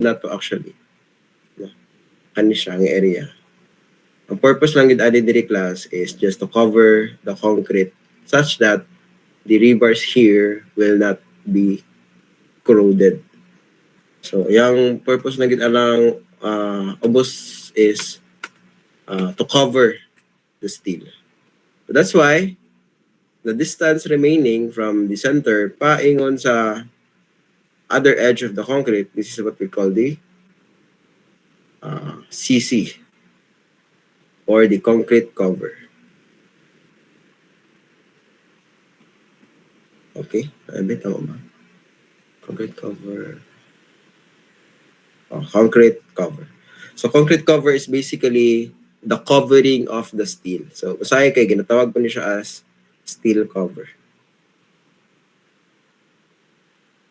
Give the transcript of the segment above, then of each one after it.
na to actually. Kani siya ang area. Ang purpose lang gid ani diri class is just to cover the concrete such that the rebars here will not be corroded. So, yung purpose na gid alang ubos is to cover the steel. So that's why the distance remaining from the center paingon sa other edge of the concrete, this is what we call the CC or the concrete cover. Okay, tama ba? Concrete cover. Concrete cover. So concrete cover is basically the covering of the steel. So usahay kay ginatawag po niya siya as steel cover.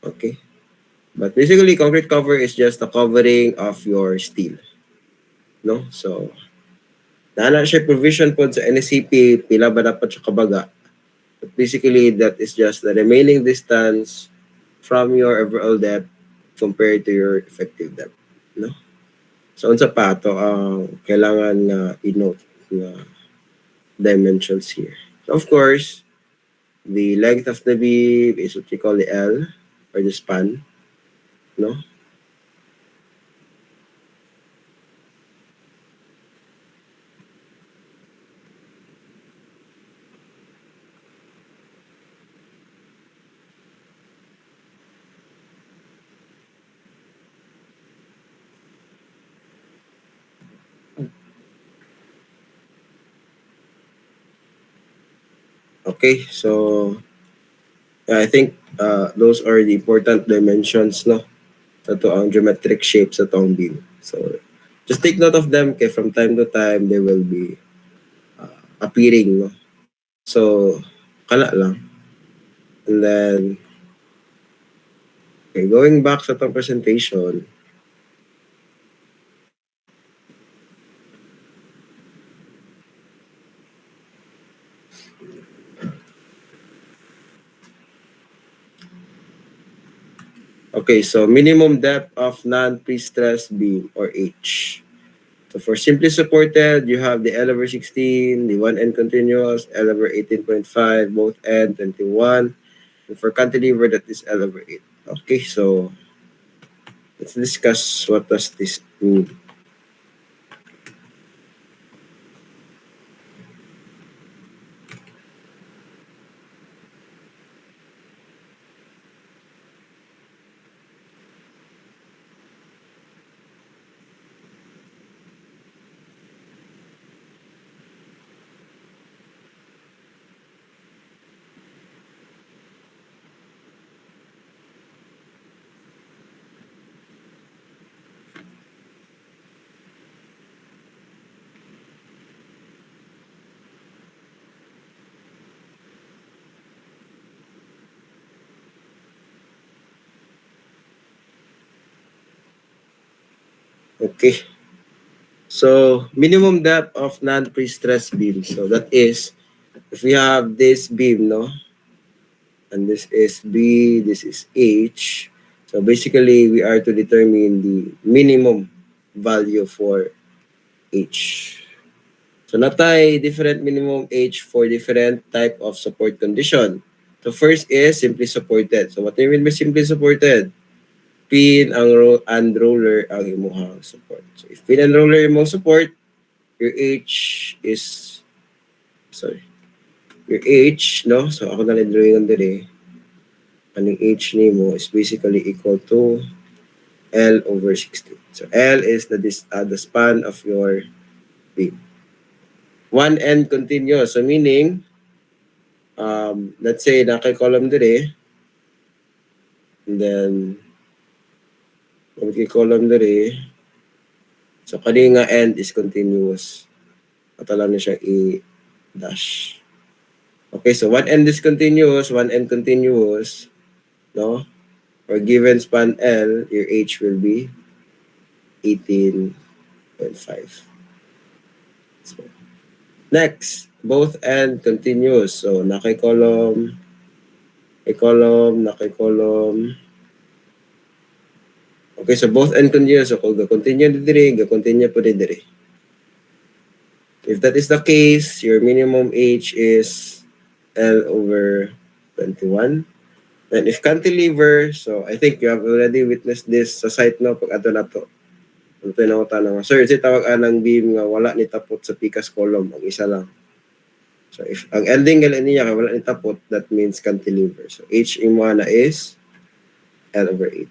Okay. But basically concrete cover is just the covering of your steel. No? So naana siya provision po sa NSCP pila ba dapat siya kabaga. But basically that is just the remaining distance from your overall depth compared to your effective depth. No? So unsa pa to ang kailangan nga i-note na dimensions here. So of course, the length of the beam is what we call the L or the span, no? Okay, so I think those are the important dimensions, no? Sa to ang geometric shapes sa tong beam. So just take note of them kay from time to time they will be appearing, no? So kala lang. And then okay, going back sa tong presentation, okay, so minimum depth of non-pre-stressed beam or H. So for simply supported, you have the L over 16, the 1N continuous, L over 18.5, both N 21. And for cantilever, that is L over 8. Okay, so let's discuss what does this mean. Okay. So minimum depth of non-pre-stressed beam. So that is, if we have this beam, no? And this is B, this is H. So basically, we are to determine the minimum value for H. So natay different minimum H for different type of support condition. So first is simply supported. So what do you mean by simply supported? Pin and roller ang imuhang support. So if pin and roller imong support, your H is, sorry, your H, no? So ako na drawing on diri. Aning H nimo is basically equal to L over 16. So L is the span of your beam. One end continuous. So meaning, let's say naka-column dire, and then column dire, so kani nga end is continuous. Atalan na siya i-dash. Okay, so one end is continuous, one end continuous, no? For given span L, your H will be 18.5. So, next, both end continuous. So, naki-column, Okay, so both end continuous. So kung ga-continue ni diri, ga-continue po ni diri. If that is the case, your minimum age is L over 21. And if cantilever, so I think you have already witnessed this sa site no, pag ato na to. Ang tinawag na nga, sir, si tawag anang beam nga wala ni tapot sa picas column, ang isa lang. So if ang ending niya kay wala ni tapot, that means cantilever. So H imo na is L over 8.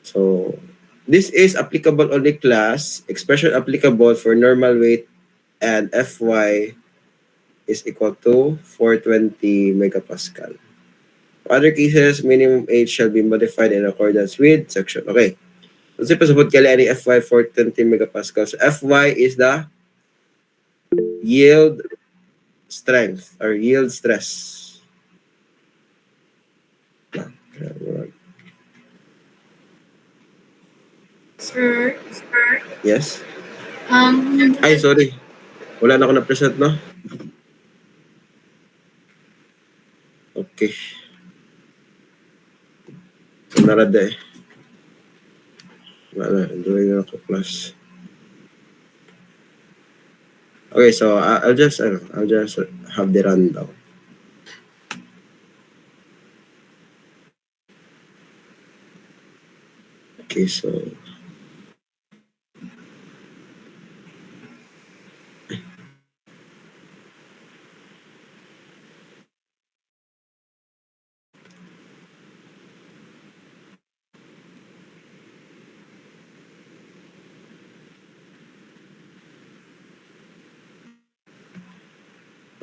So this is applicable only class, expression applicable for normal weight and Fy is equal to 420 megapascal. For other cases, minimum H shall be modified in accordance with section. Okay. So pasabot kali ani Fy 420 megapascal. So Fy is the yield strength or yield stress. Sir? Yes? Ay, sorry. Wala na ako na-present, no? Okay. So, narada eh. Wala, enjoy na ako class. Okay, so I'll just have the rundown.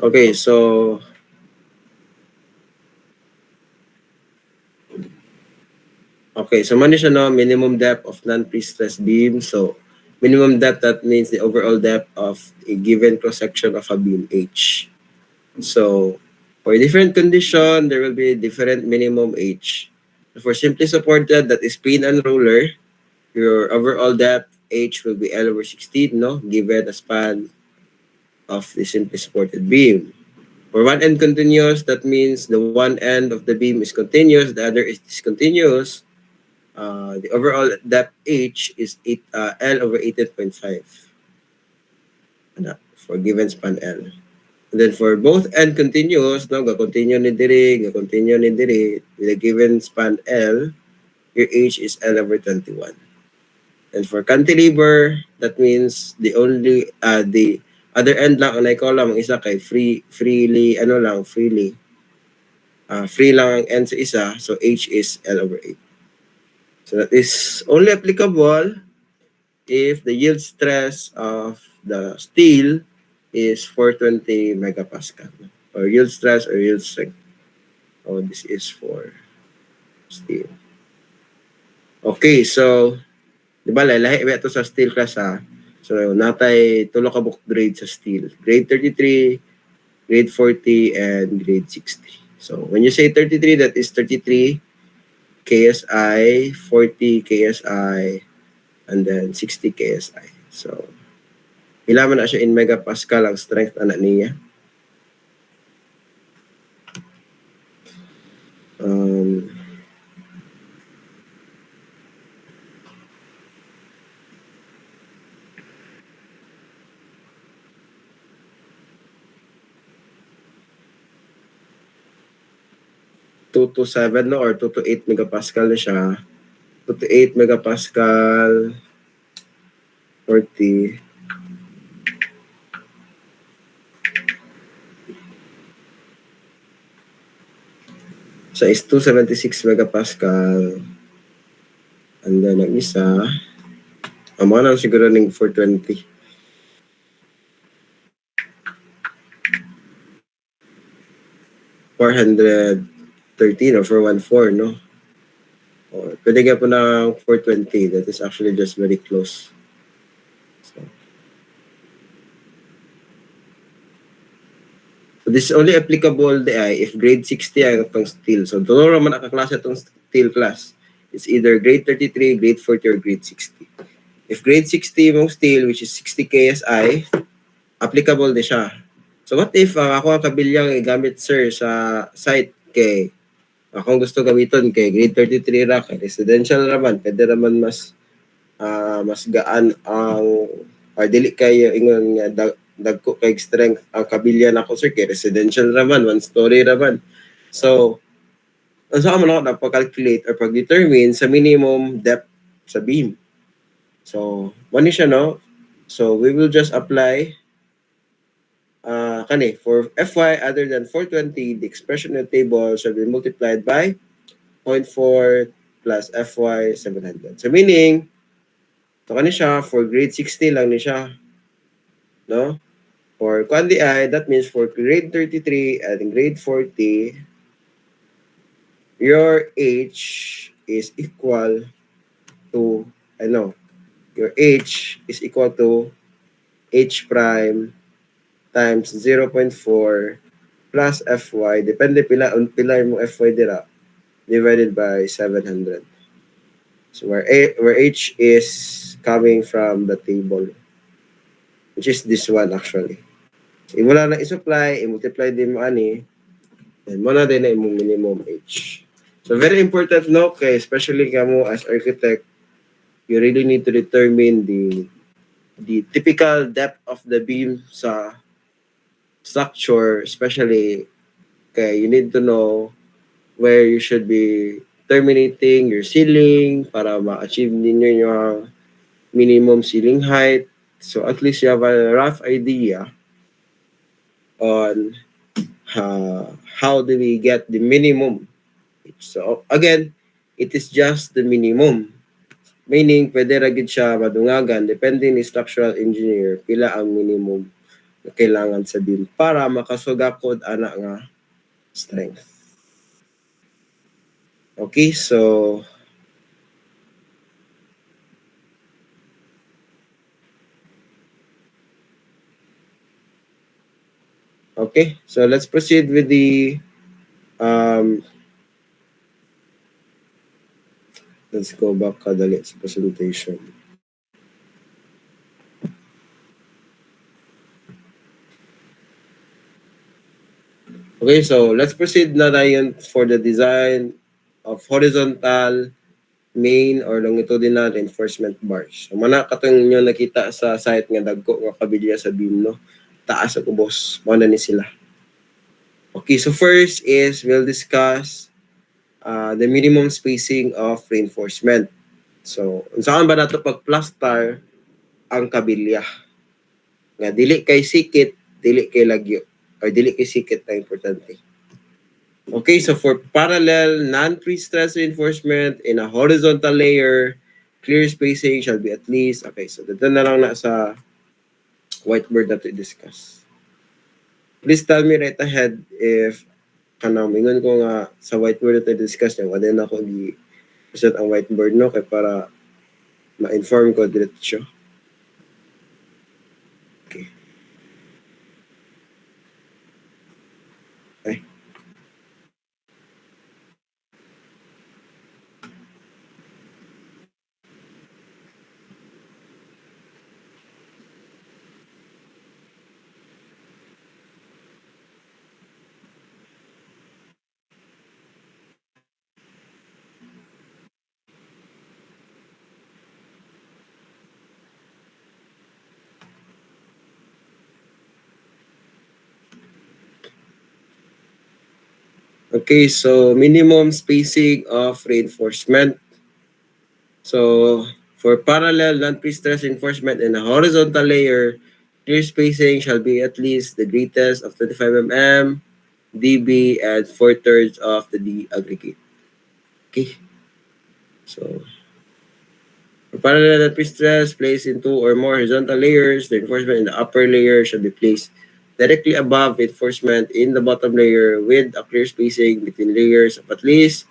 Okay, so okay, so man siya no, minimum depth of non-pre-stressed beam. So minimum depth, that means the overall depth of a given cross-section of a beam H. So for different condition, there will be different minimum H. For simply supported, that is pin and roller, your overall depth H will be L over 16, no? Given the span of the simply supported beam. For one end continuous, that means the one end of the beam is continuous, the other is discontinuous. The overall depth H is L over 18.5 for given span L. And then for both end continuous, no, ga-continue ni diri with a given span L, your H is L over 21. And for cantilever, that means the other end lang ang column, ang isa kay free lang ang end sa isa, so H is L over 8. So that is only applicable if the yield stress of the steel is 420 megapascal, or yield stress or yield strength. Oh, this is for steel. Okay, so di ba lahi ito sa steel class ha. So natay tulo ka book grade sa steel. Grade 33, grade 40, and grade 60. So when you say 33, that is 33 KSI, 40 KSI, and then 60 KSI. So ilaman na siya in megapascal ang strength ana niya. 2 to 7 no, or 2 to 8 megapascal na siya. 2 to 8 megapascal, 40. So is 276 megapascal. And then ang isa, mga na siguro ng 420. $413 or 414, no? Or pwede nga po ng 420. That is actually just very close. So this is only applicable if grade 60 ang itong steel. So doon naman nakaklase itong steel class. It's either grade 33, grade 40, or grade 60. If grade 60 mong steel, which is 60 KSI, applicable din siya. So what if ako ang kabilyang gamit sir sa site kay Akong gusto gamiton kay grade 33 ra kay residential raman, pwede raman mas mas gaan ang or dili kayo ingon nga dagko kay strength ang kabilya nako sir kay residential raman, one story raman. So unsa man ako nagpa-calculate or pag-determine sa minimum depth sa beam. So mani siya no. So we will just apply kani for Fy other than 420, the expression in the table shall be multiplied by 0.4 plus Fy 700. So meaning, so kani siya, for grade 60 lang ni siya. No? For kundi ay, that means for grade 33 and grade 40, your H is equal to, your H is equal to H prime times 0.4 plus Fy, depende pila mo Fy dira, divided by 700. So where H is coming from the table, which is this one actually. So imo lang na i-supply, i-multiply din mo ani, then mo na din na imong minimum H. So very important no, kay especially kamo as architect, you really need to determine the typical depth of the beam sa structure, especially kay you need to know where you should be terminating your ceiling para ma-achieve ninyo yung minimum ceiling height. So at least you have a rough idea on how do we get the minimum. So again, it is just the minimum. Meaning, pwede ra gid siya madungagan, depende ni structural engineer, pila ang minimum na kailangan sa beam para makasugakod ana nga strength. Okay, so let's proceed with the let's go back kadali sa presentation. Okay, so let's proceed na tayo for the design of horizontal, main, or longitudinal reinforcement bars. So, mana katong nyo nakita sa site nga dagko nga kabilya sa beam, no? Taas at ubos. Muna ni sila. Okay, so first is we'll discuss the minimum spacing of reinforcement. So, unsaan ba nato pag-plaster ang kabilya? Nga dili kay sikit, dili kay lagyo, or dili kay sikit na importante. Okay, so for parallel non-pre-stress reinforcement in a horizontal layer, clear spacing shall be at least, okay, so dito na lang na sa whiteboard na to discuss. Please tell me right ahead if kanang mingon ko nga sa whiteboard na to discuss niya, wala na ako i-present ang whiteboard no, kay para ma-inform ko diretso. Okay. Okay. Okay, so minimum spacing of reinforcement. So for parallel non-pre-stress reinforcement in a horizontal layer, clear spacing shall be at least the greatest of 25 mm, dB, and 4/3 of the D aggregate. Okay. So for parallel non-pre-stress placed in two or more horizontal layers, the reinforcement in the upper layer should be placed directly above reinforcement in the bottom layer with a clear spacing between layers of at least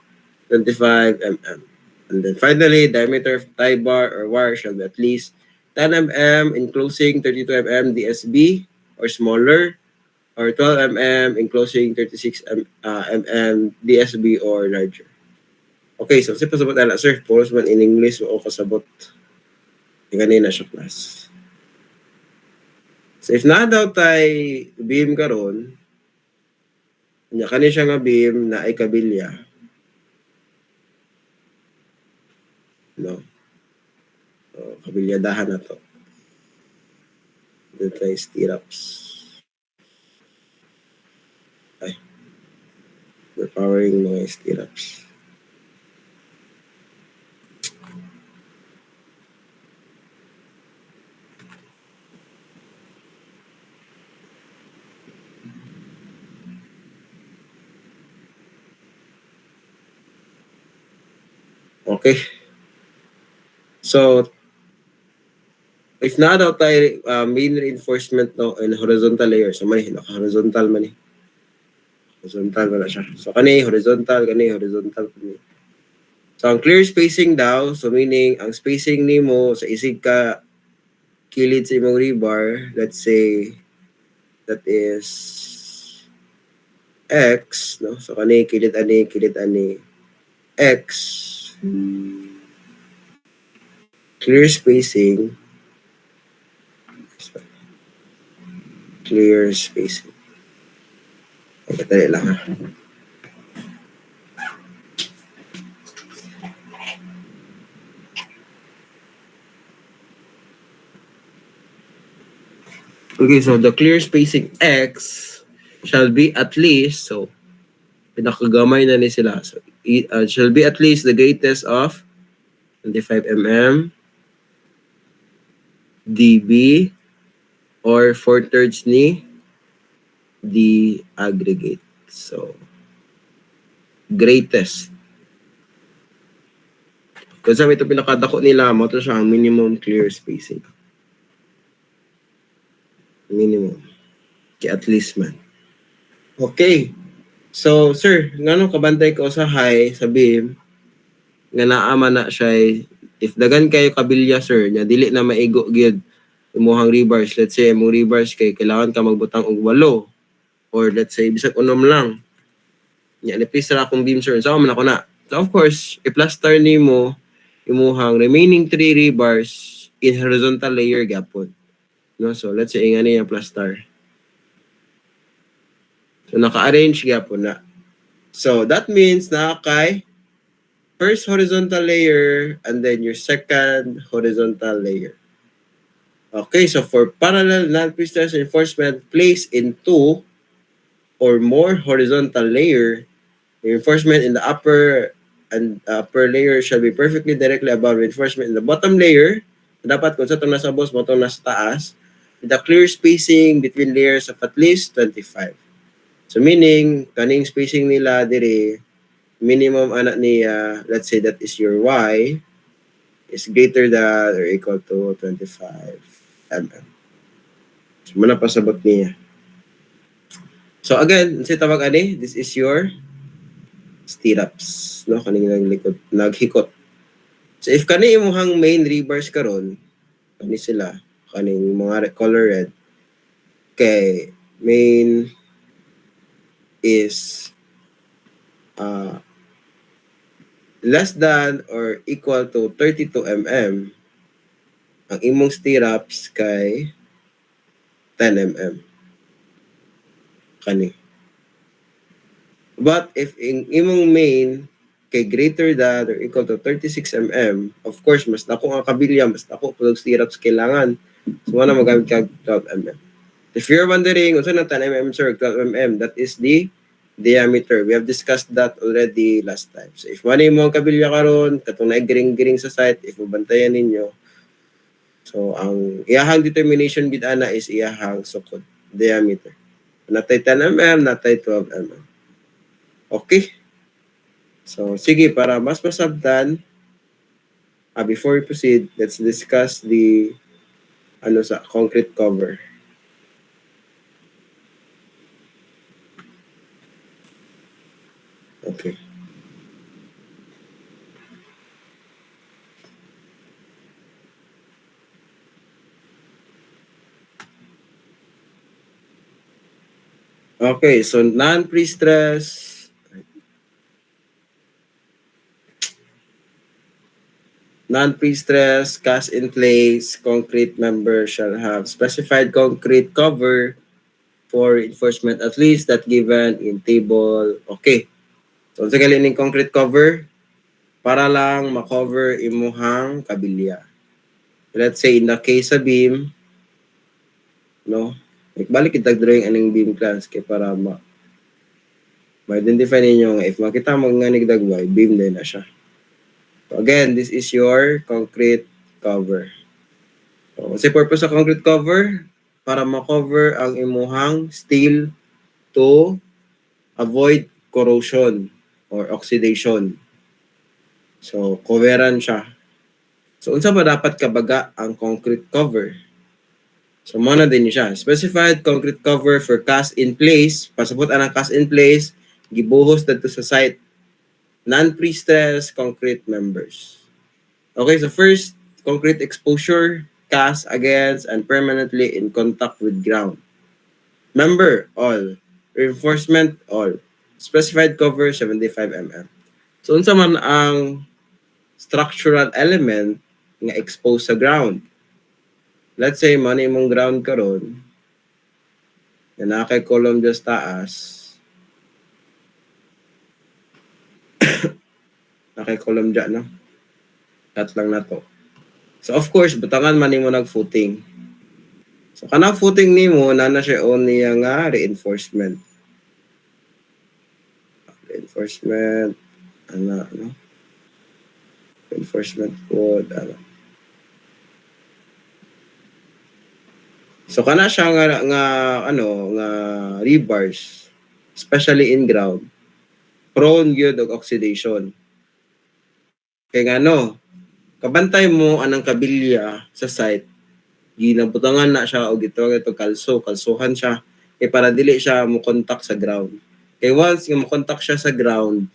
25 mm. And then finally, diameter of tie bar or wire shall be at least 10 mm enclosing 32 mm DSB or smaller, or 12 mm enclosing 36 mm DSB or larger. Okay, so kasi pasabot na sir, puros man in English o kasabot. Ganina siya class. So if na daw tay beam karon, nya kani siya nga beam na ay kabilya. no? So, kabilyadahan na to. Dito tayo stirrups. Ay. Powering mga stirrups. Okay. So, if na daw tayo main reinforcement no and horizontal layer. So, man, naka-horizontal man eh. Horizontal wala siya. So, kani horizontal. So, ang clear spacing daw, so meaning, ang spacing nimo sa isig ka kilid sa imong rebar, let's say, that is X, no? So, kani kilid ani, X. Clear spacing. Clear spacing. Okay, dali lang ha. Okay, so the clear spacing X shall be at least, so pinakagamay na ni sila. So, shall be at least the greatest of 25 mm, dB, or 4/3 ni the aggregate. So, greatest. Kung sabi ito pinakadako nila, mo ito siya ang minimum clear spacing. Minimum. Kaya at least man. Okay. So, sir, ngano kabantay ko sa high, sa beam, nga naama na siya, if dagan kayo kabilya, sir, nya dili na maigo gyud imuhang rebars. Let's say, imong rebars kay kailangan ka magbutang og 8, or let's say, bisag unom lang. Nya, nipis ra akong beam, sir. So, man ako na. So, of course, i-plaster nimo imuhang remaining 3 rebars in horizontal layer gapon. No? So, let's say, ingani yung plaster. So, naka-arrange gapon na. So, that means na kay first horizontal layer and then your second horizontal layer. Okay, so for parallel non-pre-stress reinforcement placed in 2 or more horizontal layer, reinforcement in the upper layer shall be perfectly directly above reinforcement in the bottom layer. Dapat kung sa itong nasa boss, mo itong nasa taas, with a clear spacing between layers of at least 25. So meaning, kaning spacing nila diri, minimum anak niya, let's say that is your Y, is greater than or equal to 25 mm. So, muna pasabot niya. So again, sa tawag ani, this is your stirrups, no? Kaning likod, naghikot. So if kani imong main rebars karon, kani sila, kaning mga color red, kay main is less than or equal to 32 mm, ang imong stirrups kay 10 mm. Kani. But if in imong main kay greater than or equal to 36 mm, of course, mas dako ang kabilya, mas dako pag stirrups kailangan. So, wala magamit ka 12 mm. If you're wondering, unsa na 10 mm, sir, 12 mm, that is the diameter. We have discussed that already last time. So, if wala mo ang kabilya karon, katong naigiring-giring sa site, if mabantayan ninyo, so, ang iyahang determination gid ana is iyahang sukod, diameter. Natay 10 mm, natay 12 mm. Okay? So, sige, para mas masabtan, before we proceed, let's discuss the sa concrete cover. Okay. Okay, so non-pre-stress, non-pre-stress, cast in place, concrete member shall have specified concrete cover for reinforcement at least that given in table. Okay. So, sa galing concrete cover, para lang makover imuhang kabilya. Let's say in the case sa beam, no? Balik kita drawing aning beam class kay para ma-identify ninyo nga if makita mo nga nigdagway, beam din na siya. So again, this is your concrete cover. So, kasi purpose sa concrete cover, para ma-cover ang imuhang steel to avoid corrosion or oxidation. So, coveran siya. So, unsa ba dapat kabaga ang concrete cover? So, muna din siya. Specified concrete cover for cast in place. Pasabot ang cast in place, gibuhos dito sa site. Non-pre-stress concrete members. Okay, so first, concrete exposure, cast against and permanently in contact with ground. Member, all. Reinforcement, all. Specified cover, 75 mm. So, unsa man ang structural element nga exposed sa ground? Let's say, man imong ground karon na nakay column just taas, nakay column dyan, no? Cut lang na to. So, of course, butangan man nimo nag-footing. So, kanang footing nimo, na siya on niya nga reinforcement. Reinforcement, ano? Reinforcement code, ano. So, kana siya nga rebars, especially in ground, prone yun og oxidation. Kaya nga, kabantay mo anang kabilya sa site, ginabutangan na siya o ito kalsuhan siya, para dili siya mo contact sa ground. Kaya once nga mo contact siya sa ground,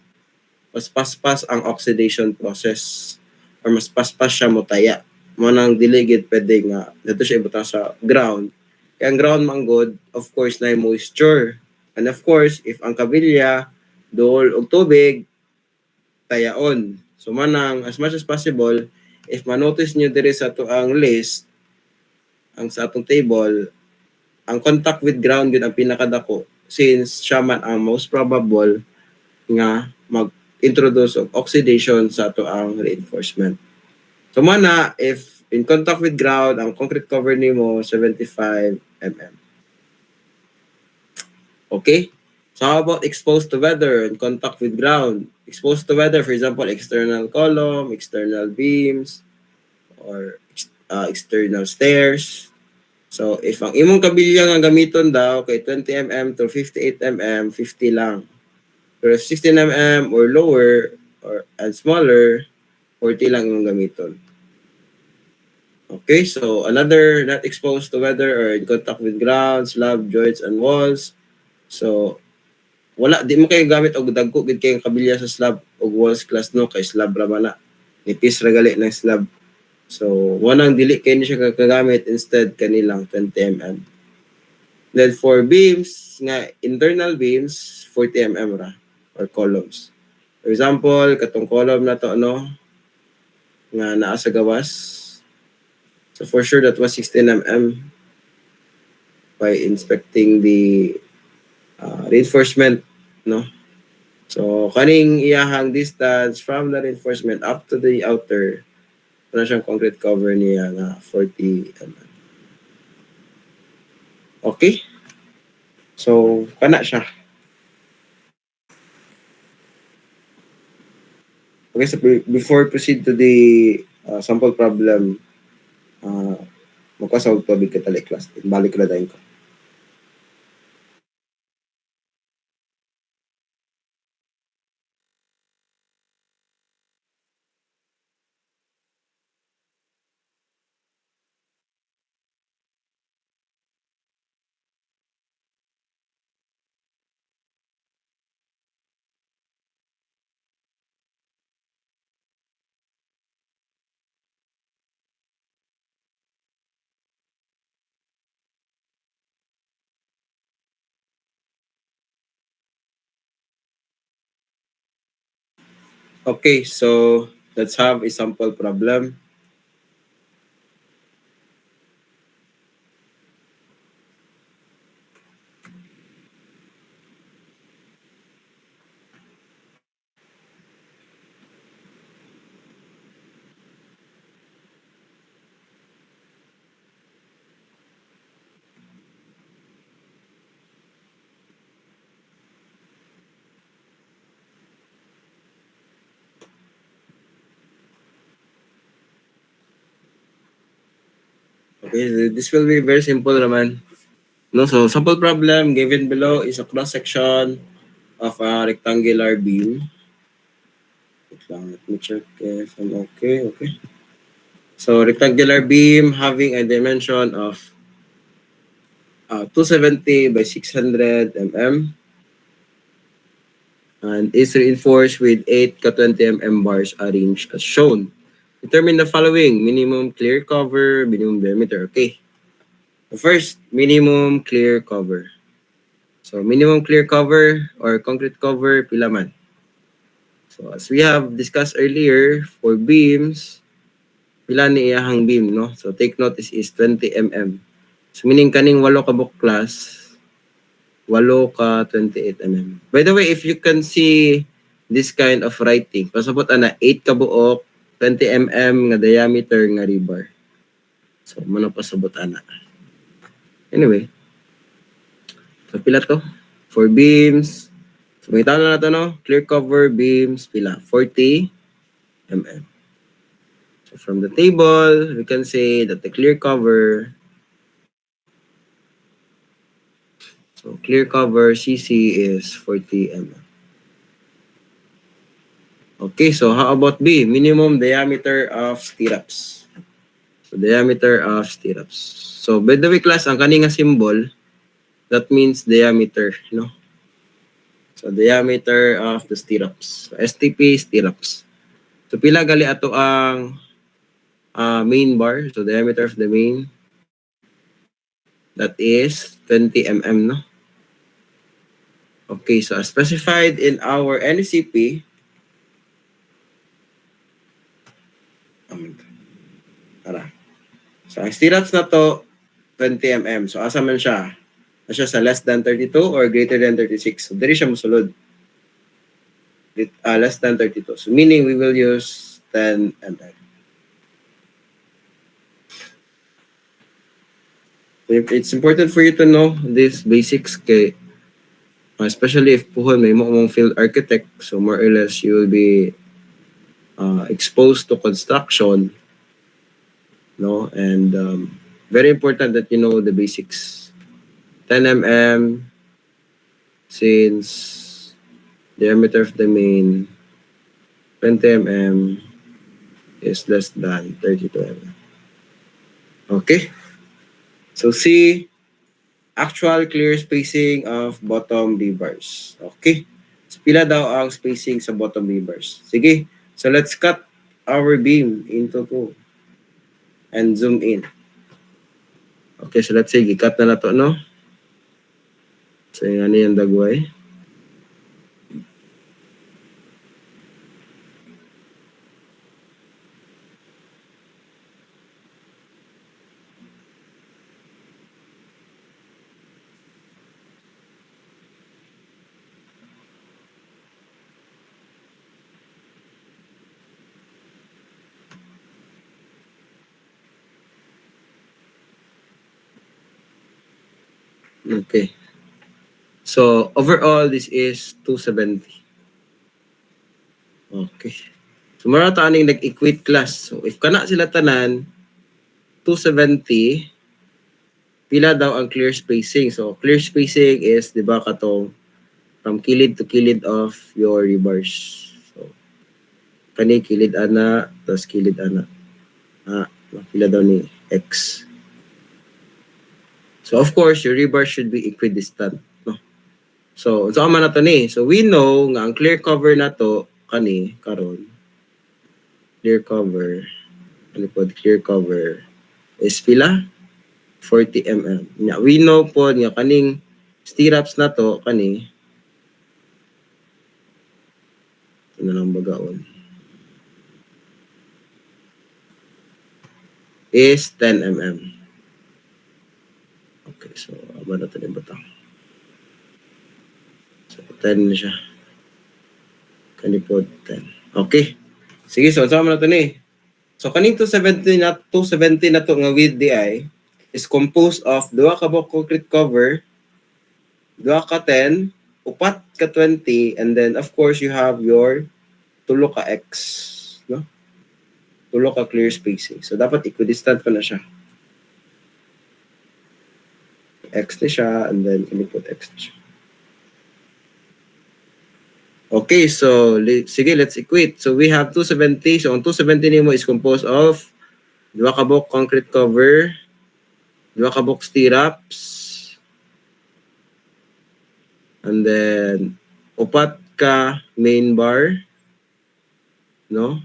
mas paspas ang oxidation process or mas paspas siya mo taya. Mo nang dili gid pwede nga dito siya ibutang sa ground. Kaya ang ground manggod, of course, na moisture. And of course, if ang kabilya dool og tubig, tayaon. So manang as much as possible, if manotice nyo diri sa to ang list, ang sa atong table, ang contact with ground yun ang pinakadako since siya man ang most probable nga mag-introduce of oxidation sa ato ang reinforcement. So mana, if in contact with ground, ang concrete cover nimo 75 mm. Okay? So how about exposed to weather and contact with ground? Exposed to weather, for example, external column, external beams, or external stairs. So if ang imong kabilya nga gamiton daw kay 20 mm to 58 mm, 50 lang. Pero if 16 mm or lower and smaller, 40 lang imong gamiton. Okay, so another not exposed to weather or in contact with ground, slab, joints, and walls. So wala, di mo kayo gamit og dagko gid kay kabilya sa slab og walls class no kay slab ra man na. Nipis ra gali ng slab. So wanang dili kay ni siya kagamit, instead kanilang 20 mm. Then for beams nga internal beams 40 mm ra or columns. For example, katong column na to nga naa sa gawas. So for sure that was 16 mm by inspecting the reinforcement, no? So kaning iyahang distance from the reinforcement up to the outer, na siyang concrete cover niya nga 40 mm. Okay? So kana siya. Okay, so before proceed to the sample problem, magkasawag tubig ka tali class. Balik ko na tayo ko. Okay, so let's have a sample problem. Okay, this will be very simple naman. No, so sample problem given below is a cross section of a rectangular beam. Wait lang, let me check if I'm okay. Okay. So rectangular beam having a dimension of 270 by 600 mm and is reinforced with 8 ka-20 mm bars arranged as shown. Determine the following: minimum clear cover, minimum diameter. Okay. The first, minimum clear cover. So minimum clear cover or concrete cover, pila man. So as we have discussed earlier, for beams, pila ni iyahang beam, no? So take note, this is 20 mm. So meaning kaning 8 ka buklas, 8 ka 28 mm. By the way, if you can see this kind of writing, pasabot ana 8 ka buok, 20 mm nga diameter nga rebar. So mano pasabot ana. Anyway, so pila to? For beams, so may tala na to, no? Clear cover beams, pila? 40 mm. So from the table, we can say that the clear cover, so clear cover CC is 40 mm. Okay, so how about B? Minimum diameter of stirrups. So diameter of stirrups. So by the way class, ang kaninga symbol, that means diameter, no? So diameter of the stirrups. So STP stirrups. So pila gali ato ang main bar. So diameter of the main, that is 20 mm, no? Okay, so as specified in our NCP, so ang stirrups na to, 20 mm. So asa man siya? Siya sa less than 32 or greater than 36. So diri siya mosulod. Less than 32. So meaning we will use 10 mm. It's important for you to know these basics kay especially if puhon may mo mong field architect, so more or less you will be exposed to construction, no? And very important that you know the basics. 10 mm since diameter of the main 20 mm is less than 32 mm. Okay. So C, actual clear spacing of bottom B-bars. Okay. So pila daw ang spacing sa bottom B-bars. Sige. So let's cut our beam into two and zoom in. Okay, so let's say gikat na to, no? So yung ano yung dagway. Okay. So overall, this is 270. Okay. So mara ta aning nag-equate class. So if kana sila tanan 270, pila daw ang clear spacing. So clear spacing is, di ba, katong from kilid to kilid of your rebars. So kani kilid ana, tapos kilid ana. Pila daw ni X. So of course, your rebar should be equidistant, no? So man na to ni. So we know nga ang clear cover na to kani karon. Clear cover, ano po, clear cover is pila? 40 mm. Nya we know po nga kaning stirrups na to kani ano lang bagaon is 10 mm. Okay, so aba na to ni batang. So 10 na siya. Kani po 10. Okay. Sige, so sama na to ni. So kaning 270 na to nga with DI is composed of duha ka buok concrete cover, duha ka 10, upat ka 20, and then of course you have your tulo ka X, no? Tulo ka clear spacing. So dapat equidistant pa na siya. X na siya, and then can you put X na siya. Okay, so sige, let's equate. So we have 270. So ang 270 nimo is composed of duha ka buok concrete cover, duha ka buok stirrups, and then upat ka main bar, no?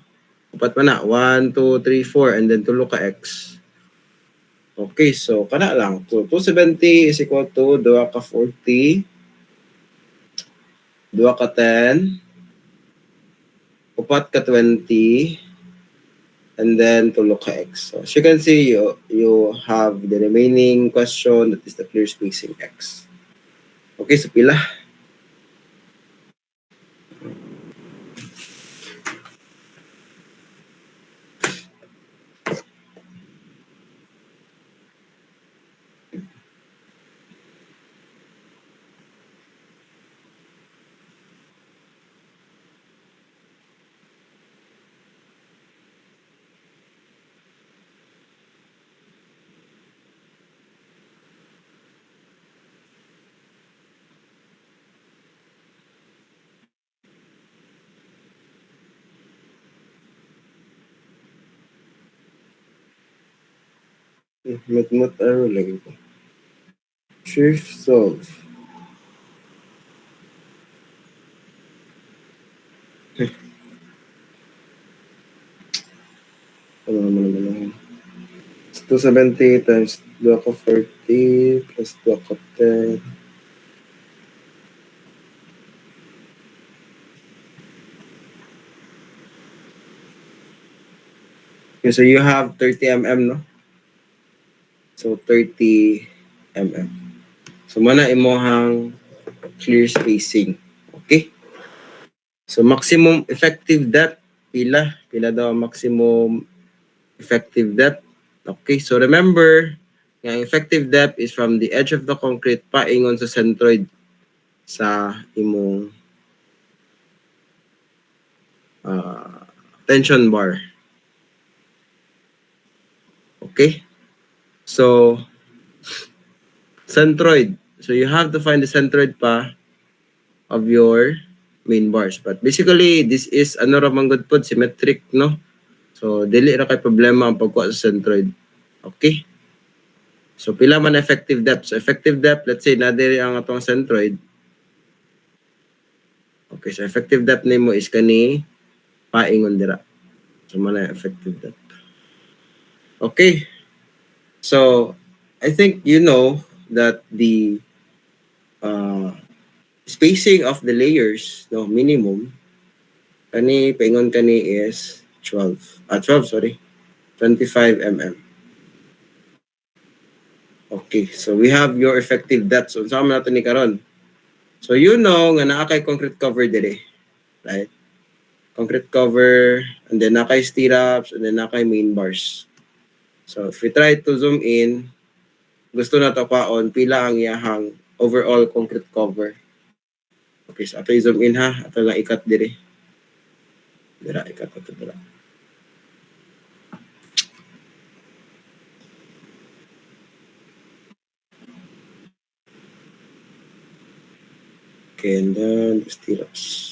Upat pa na, 1, 2, 3, 4, and then tulo ka X. Okay, so kana lang. So 270 is equal to duha ka 40, duha ka 10, upat ka 20, and then tulo ka X. So as you can see, you have the remaining question, that is the clear spacing X. Okay, so pila? Mat ano lagi ko. Shift solve. Ano naman. 270 times 2 ka 40 plus 2 ka 10. Okay, so you have 30 mm, no? So 30 mm. So mana imohang clear spacing. Okay? So maximum effective depth, pila daw ang maximum effective depth. Okay, so remember, yung effective depth is from the edge of the concrete paingon sa centroid sa imong tension bar. Okay? So, centroid. So, you have to find the centroid pa of your main bars. But basically, this is ano ramang good pod, symmetric, no? So, dili ra kay problema ang pagkuha sa centroid. Okay? So, pila man effective depth. So, effective depth, let's say, nadiri ang atong centroid. Okay, so effective depth nimo is kani paingon dira. So, mana effective depth. Okay. So, I think you know that the spacing of the layers, no, minimum, kani paingon kani is 25 mm. Okay, so we have your effective depth. So, saan natin ni karon? So, you know nga naa kay concrete cover dire, right? Concrete cover, and then naa kay stirrups, and then naa kay main bars. So, if we try to zoom in, gusto na to paon, pila ang iyahang overall concrete cover. Okay, so ato i-zoom in ha. Ato lang ikat dire. Dira, ikat ato dira. Okay, and then stirrups.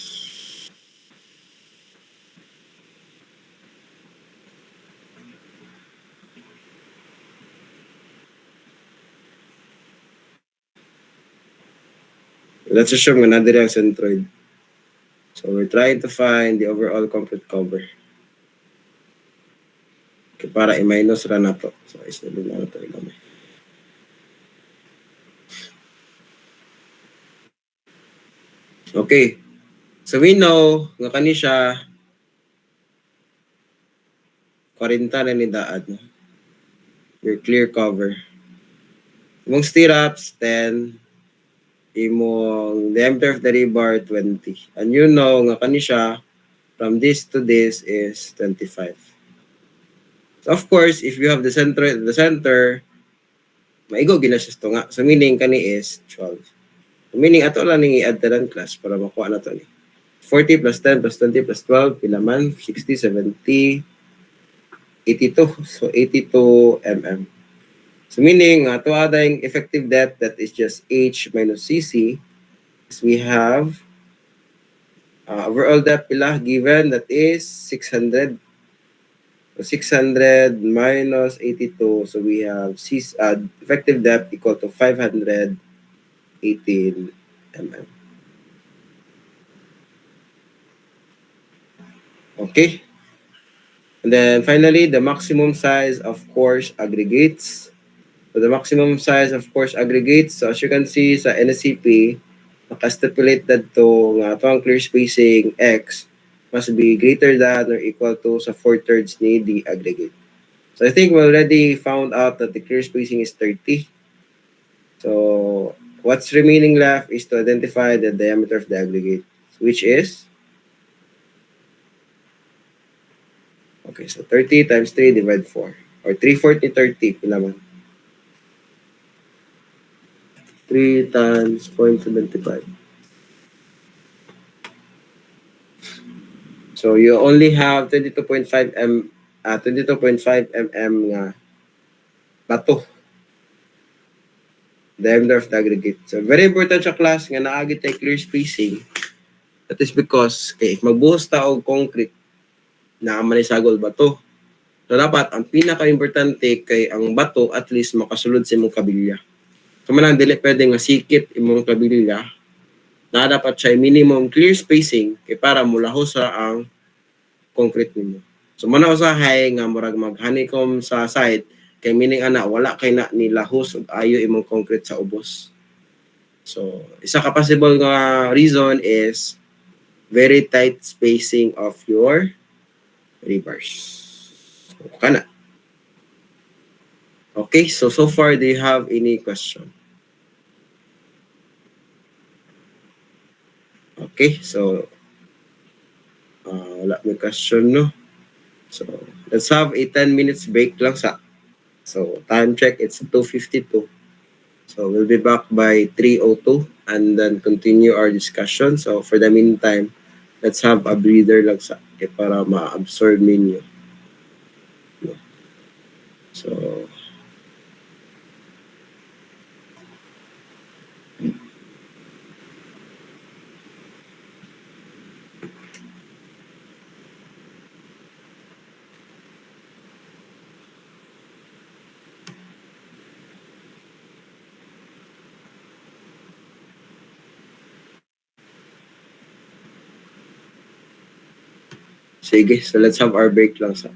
Let's assume nga nandiri ang centroid. So we're trying to find the overall concrete cover. Okay, para i-minus ra na to. So isulod na to ilamay. Okay. So we know nga kani siya 40 na ni daad, no? Your clear cover. Imong stirrups 10, imong diameter of the rebar 20. And you know nga kani siya from this to this is 25. So of course, if you have the center at the center, maigo gina siya to nga. So meaning kani is 12. So meaning ato lang ning i-add na class para makuha na to ni. 40 plus 10 plus 20 plus 12, pila man? 60, 70, 82. So 82 mm. So meaning, to adding effective depth, that is just H minus CC, is we have overall depth pila given, that is 600. So 600 minus 82, so we have effective depth equal to 518 mm. Okay. And then finally, the maximum size of course aggregates. So the maximum size of course aggregates, so as you can see sa NSCP, naka-stipulate that to nga ang clear spacing X must be greater than or equal to sa 4/3 ni the aggregate. So I think we already found out that the clear spacing is 30. So what's remaining left is to identify the diameter of the aggregate, which is, okay, so 30 times 3 divide 4. Or 340 30, naman. 3 times 0.75. So you only have 22.5 mm nga bato, diameter of the aggregate. So very important sa class nga naagi tay clear spacing. That is because if magbuhos ta og concrete na manisagol bato, so dapat ang pinaka-importante kay ang bato at least makasulod sa imong kabilya. So manang dili pwede nga sikit imong kabilya, na dapat siya minimum clear spacing kay para mulahos sa ang concrete nimo. So mana usahay nga murag mag-honeycomb sa site kay meaning ana wala kay na nilahos ug ayo imong concrete sa ubos. So isa ka possible nga reason is very tight spacing of your rebars. So, kana. Okay, so far do you have any question? Okay, so wala may question, no? So let's have a 10 minutes break lang sa. So time check, it's 2:52. So we'll be back by 3:02 and then continue our discussion. So for the meantime, let's have a breather lang sa para ma-absorb ninyo. So sige, so let's have our break lang sa.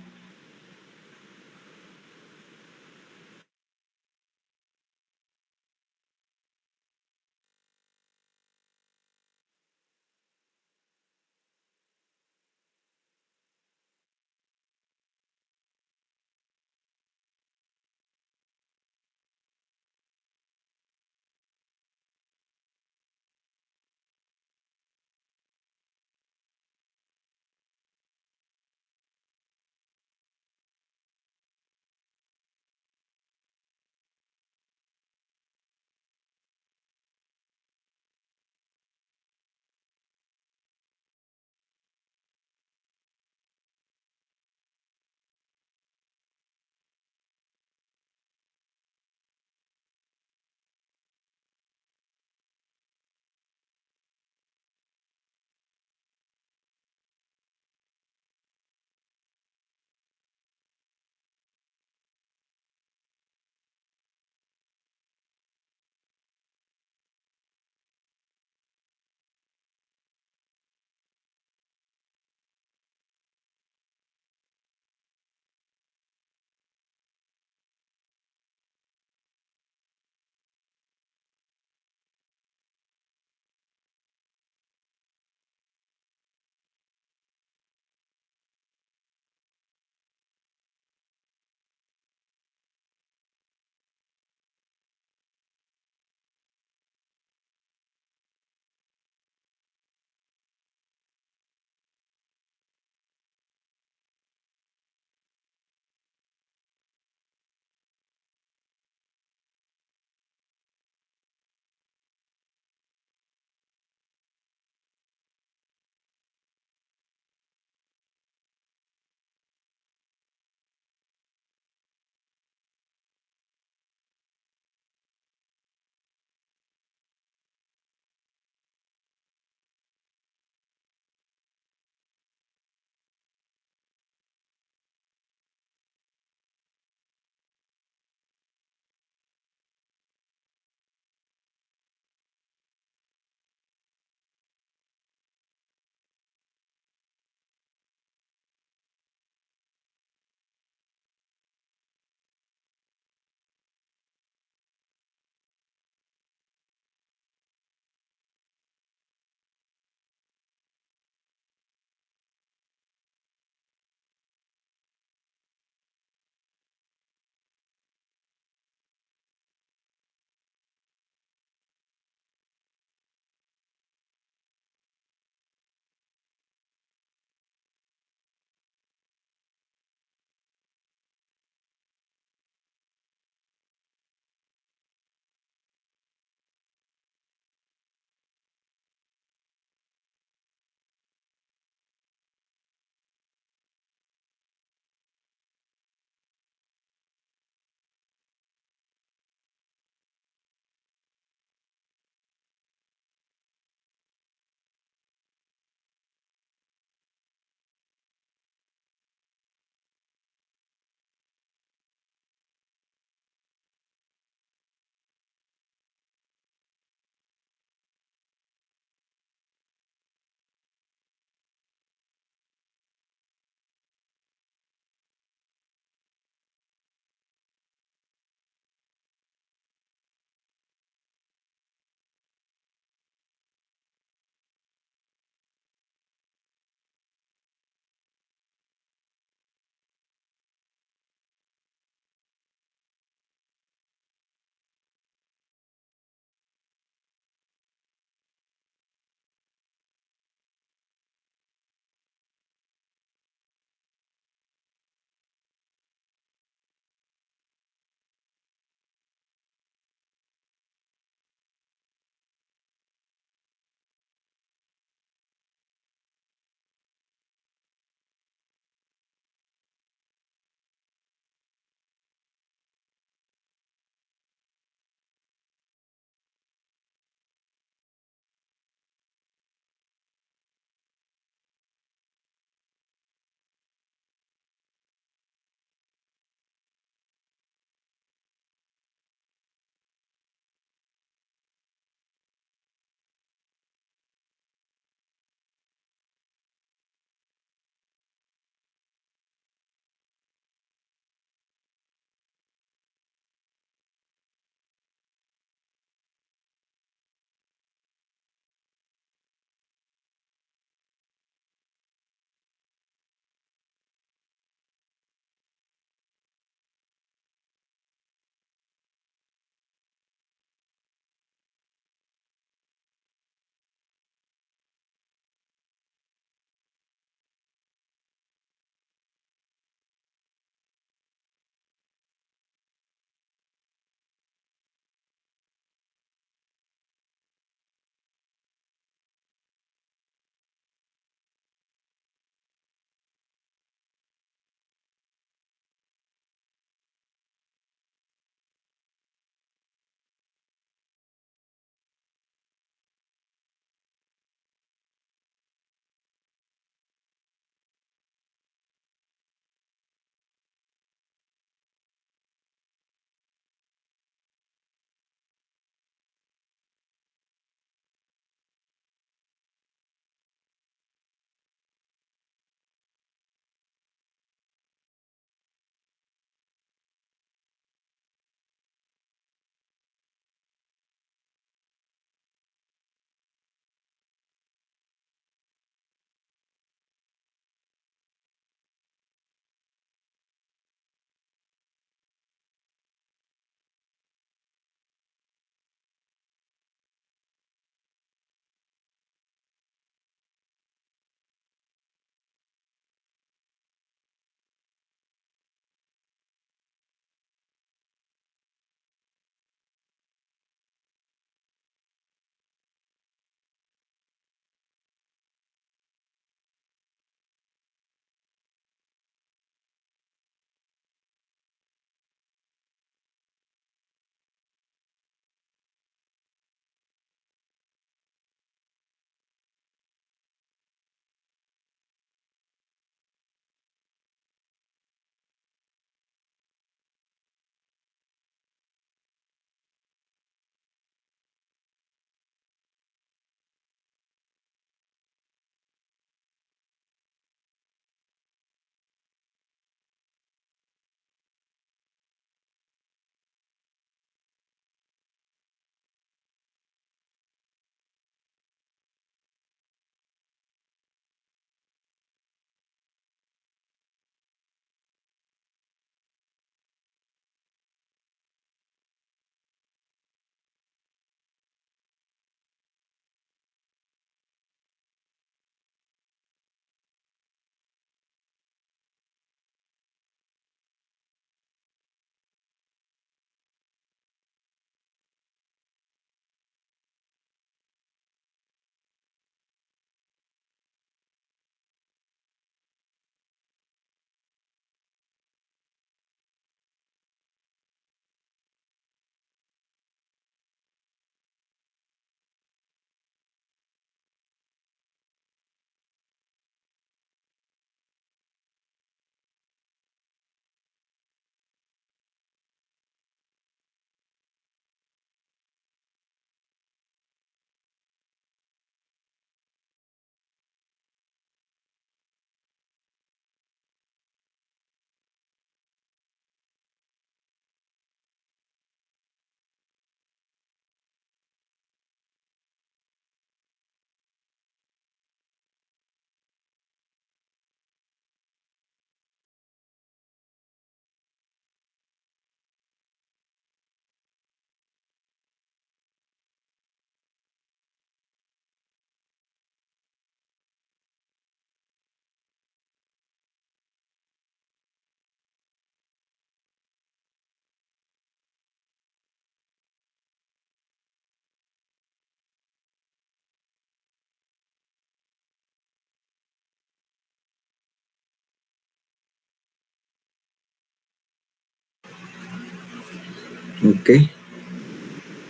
Okay.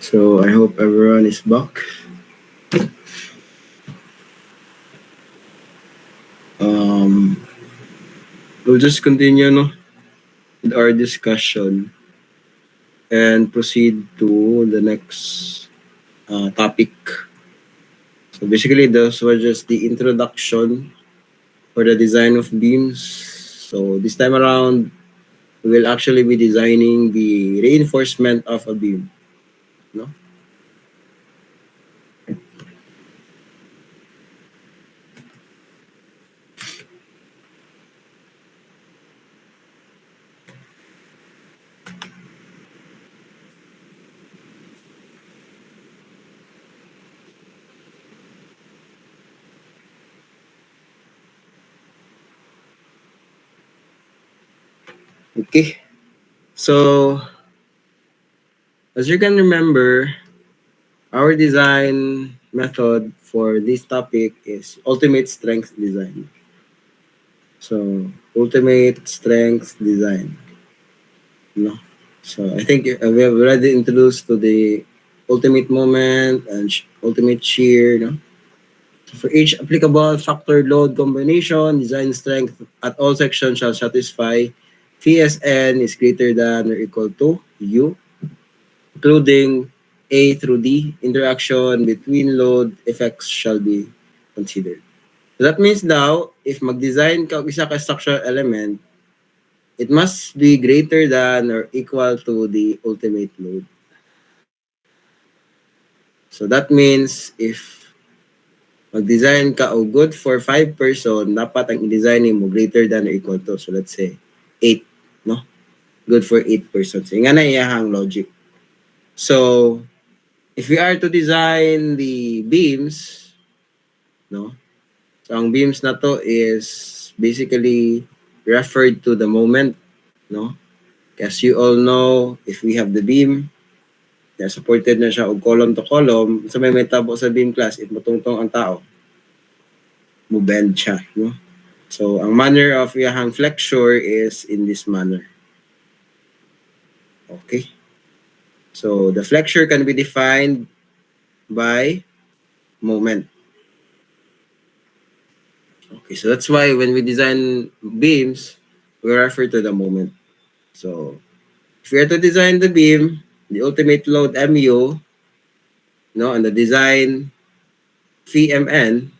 So I hope everyone is back. We'll just continue with our discussion and proceed to the next topic. So basically, those were just the introduction for the design of beams. So this time around, we will actually be designing the reinforcement of a beam. No? Okay. So as you can remember, our design method for this topic is ultimate strength design. So ultimate strength design. No? So I think we have already introduced to the ultimate moment and ultimate shear. No? So for each applicable factor load combination, design strength at all sections shall satisfy PSN is greater than or equal to U, including A through D. Interaction between load effects shall be considered. So that means now, if mag-design ka og isa ka structural element, it must be greater than or equal to the ultimate load. So that means if mag-design ka o good for 5 person, dapat ang i-design mo greater than or equal to. So let's say 8, no? Good for 8 persons. So, nga na iyahang logic. So if we are to design the beams, no? So ang beams na to is basically referred to the moment, no? As you all know, if we have the beam, supported na siya og column to column, sa may tabo sa beam class, if matungtong ang tao, mo bend siya, no? So ang manner of iyahang flexure is in this manner. Okay? So the flexure can be defined by moment. Okay, so that's why when we design beams, we refer to the moment. So if we are to design the beam, the ultimate load MU, no, and the design VMN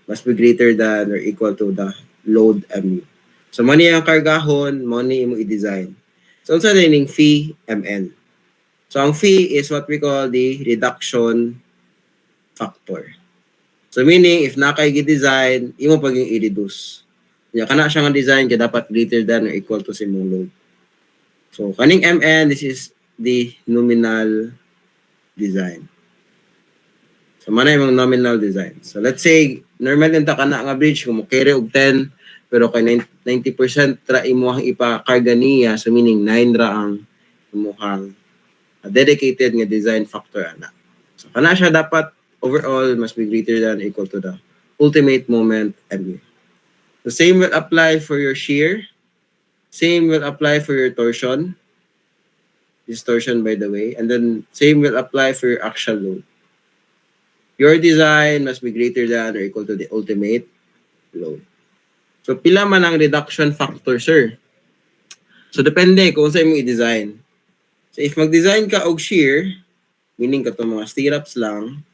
must be greater than or equal to the load MU. So money ang kargahon, money mo i-design. So unsa dining VMN? So ang phi is what we call the reduction factor. So meaning if nakay gi-design, imo pag yung i-reduce. Nya kana siya nga design kay dapat greater than or equal to sa imong load. So kaning MN, this is the nominal design. So manay mga nominal design. So let's say normal nita kana nga bridge kung mo carry og 10 pero kay 90% ra imong ipakarga niya, so meaning 9 ra ang imong dedicated nga design factor ana. So kana siya dapat overall must be greater than or equal to the ultimate moment MU. The same will apply for your shear. Same will apply for your torsion. Distortion by the way. And then same will apply for your axial load. Your design must be greater than or equal to the ultimate load. So pila man ang reduction factor, sir? So depende kung sa imong i-design. So if mag-design ka og shear, meaning kato mga stirrups lang,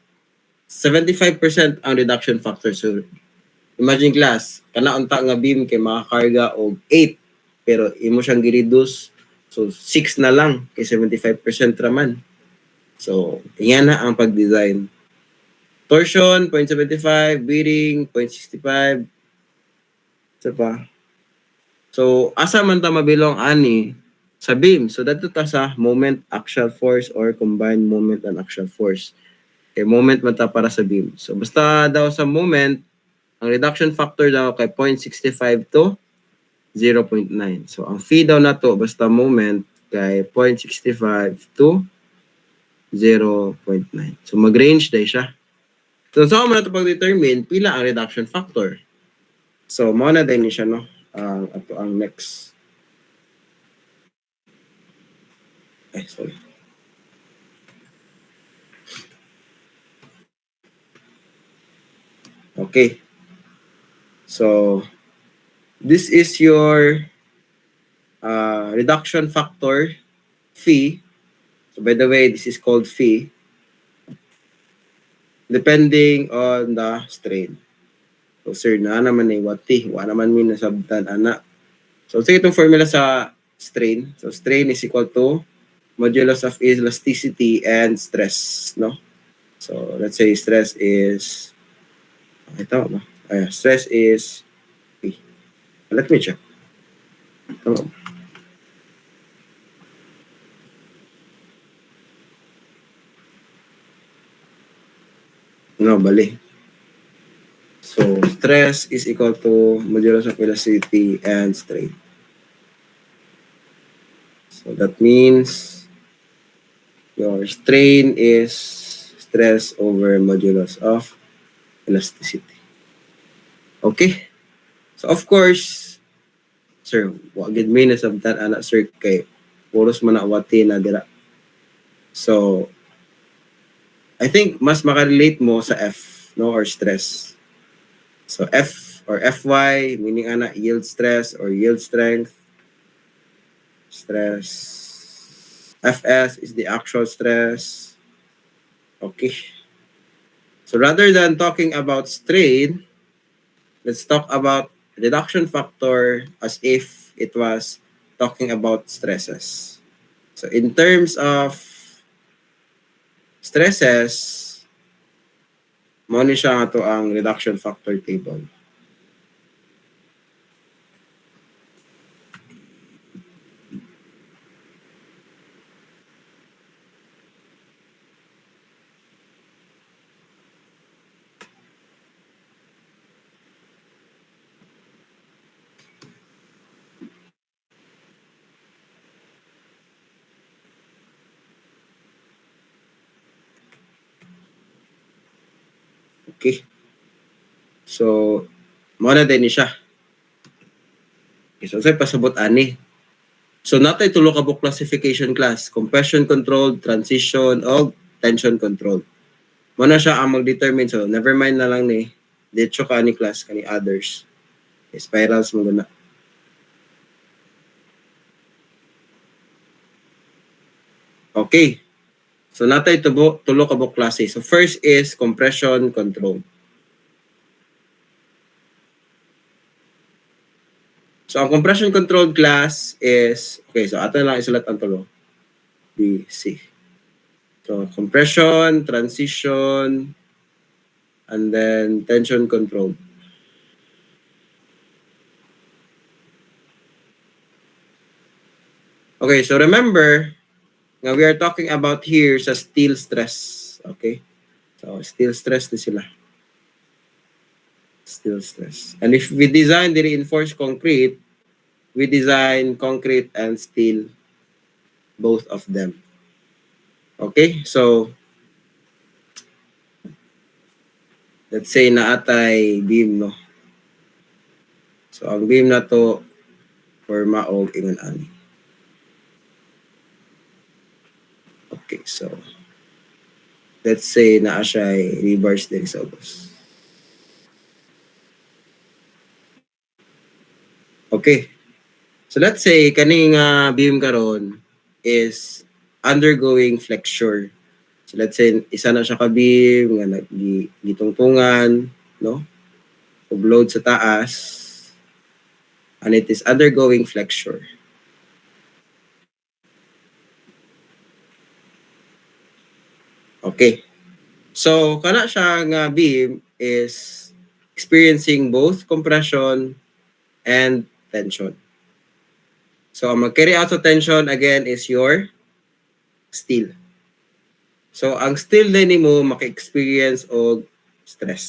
75% ang reduction factor. So imagine class, kana unta nga beam kay makakarga og 8 pero imo siyang gi-reduce so 6 na lang kay 75% raman. So iyan na ang pag-design. Torsion 0.75, bearing 0.65. Isa pa. So asa man ta mabilong ani sa beam. So dato ta sa moment axial force or combined moment and axial force. Kay moment man ta para sa beam. So basta daw sa moment, ang reduction factor daw kay 0.65 to 0.9. So ang phi daw na to basta moment kay 0.65 to 0.9. So mag-range day siya. So sa mo na to pag-determine pila ang reduction factor. So mo na din siya no. Ato ang next. Sorry. Okay. So, this is your reduction factor phi. So, by the way, this is called phi, depending on the strain. So, sir, na naman ni wati. Wa naman min nasabtan, ana. So, sige itong formula sa strain. So, strain is equal to modulus of elasticity and stress, no? So, let's say stress is, ito ba? Stress is, let me check. Ito. No, bali. So, stress is equal to modulus of velocity and strain. So, that means your strain is stress over modulus of elasticity. Okay? So, of course, sir, wagid may nasabtan anak sir kay puros manawati na dira. So, I think mas makarelate mo sa F, no, or stress. So, F or Fy, meaning ana yield stress or yield strength. Stress. Fs is the actual stress. Okay. So rather than talking about strain, let's talk about reduction factor as if it was talking about stresses. So in terms of stresses, mo ni siya nga to ang reduction factor table. Okay. So, mo na din ni siya. Okay, so say pasabot ani. So natay tulo ka book classification class, compression controlled, transition, o tension controlled. Mo na siya ang mag-determine. So never mind na lang ni dito ka ni class kani others. Spirals mo guna. Okay. So natay tulo ka book klase. So first is compression control. So ang compression controlled class is, okay, so ato lang isulat ang tulo. B, C. So compression, transition, and then tension control. Okay, so remember, nga we are talking about here sa steel stress. Okay? So steel stress na sila. Steel stress. And if we design the reinforced concrete, we design concrete and steel, both of them. Okay? So, let's say na atay beam, no? So, ang beam na to, for maog ingon ani. Okay, so, let's say na siya reverse din sa ubos. Okay. So, let's say, kaning beam karon is undergoing flexure. So, let's say, isa na siya ka-beam, nga nagitungtungan, no? Load sa taas, and it is undergoing flexure. Okay. So, kana siya nga beam is experiencing both compression and tension. So, ang mag-carry out sa tension again is your steel. So, ang steel din mo maka-experience og stress.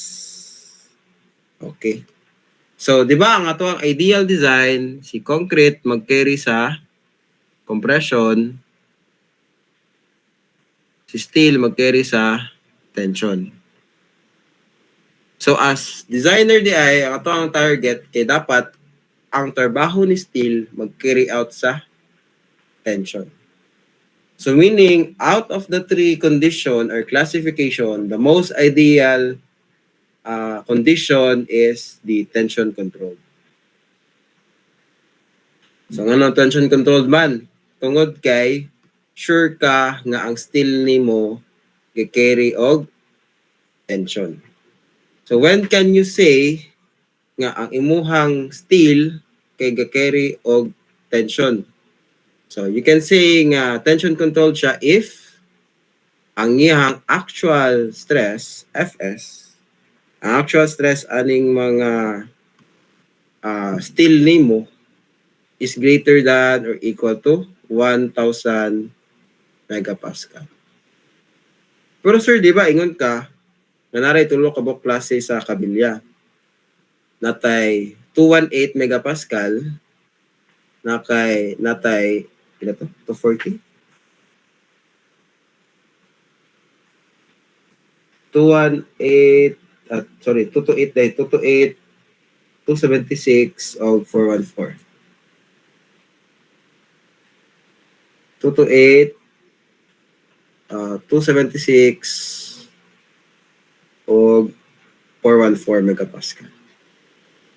Okay. So, di ba ang ato ang ideal design, si concrete mag-carry sa compression, si steel mag-carry sa tension. So, as designer di ay, ang ato ang target kay dapat ang trabaho ni steel mag-carry out sa tension. So meaning, out of the three condition or classification, the most ideal condition is the tension control. So nga tension controlled man, tungod kay sure ka nga ang steel nimo gi-carry og tension. So when can you say nga ang imuhang steel kay gi-carry og tension? So you can say nga tension controlled siya if ang iyang actual stress, Fs, ang actual stress aning mga steel nimo is greater than or equal to 1,000 megapascal. Pero sir, di ba, ingon ka, na naray tulo ka bok klase sa kabilya. Natay 218 megapascal, natay, ito to? 240? 218, sorry, 228 dahil, 228, 276, o 414. 228, 276, o 414 megapascal.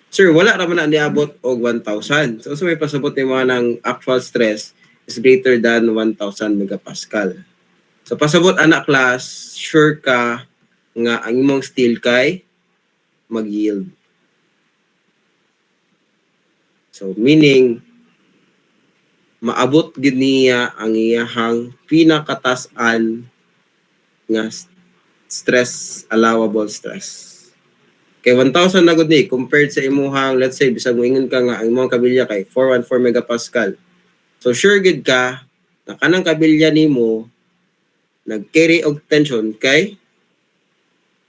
Sir, wala naman na niabot og 1,000. So may pasabot ni mga ng actual stress is greater than 1,000 megapascal. So pasabot anak class, sure ka nga ang imong steel kay mag-yield. So meaning, maabot gid niya ang iyahang pinakataas-an nga stress, allowable stress. Kay 1,000 na gud ni compared sa imuhang, let's say bisag moingon ka nga ang imong kabilya kay 414 megapascal. So sure gid ka na kanang kabilya nimo nag-carry og tension kay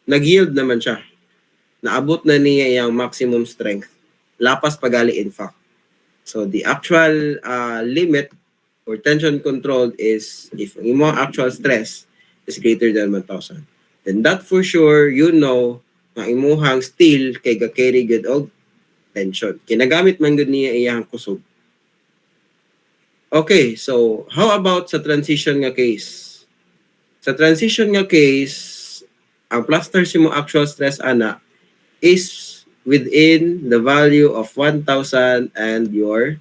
nag-yield naman siya. Naabot na niya iyang maximum strength. Lapas pagali in fact. So the actual limit or tension controlled is if ang imong actual stress is greater than 1,000. Then that for sure, you know, na imuhang steel kay ga-carry gud og tension. Kinagamit man gud niya iyang kusog. Okay, so how about sa transition nga case? Sa transition nga case, ang plaster si mo actual stress ana is within the value of 1,000 and your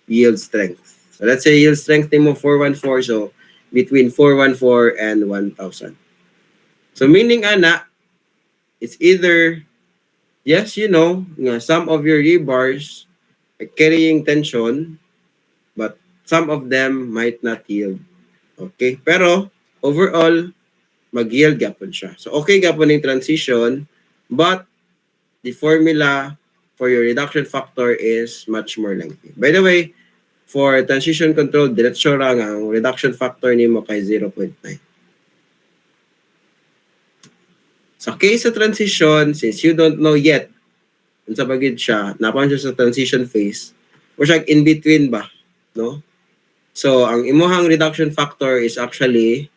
yield strength. So let's say yield strength mo 414, so between 414 and 1,000. So meaning ana, it's either, yes, you know, nga some of your rebars are carrying tension, but some of them might not yield. Okay? Pero overall, mag-yield gapon siya. So okay gapon yung transition, but the formula for your reduction factor is much more lengthy. By the way, for transition control, diretso lang ang reduction factor nimo kay 0.9. Sa case sa transition, since you don't know yet kung sa bagid siya, napan siya sa transition phase, o siya in between ba, no? So, ang imuhang reduction factor is actually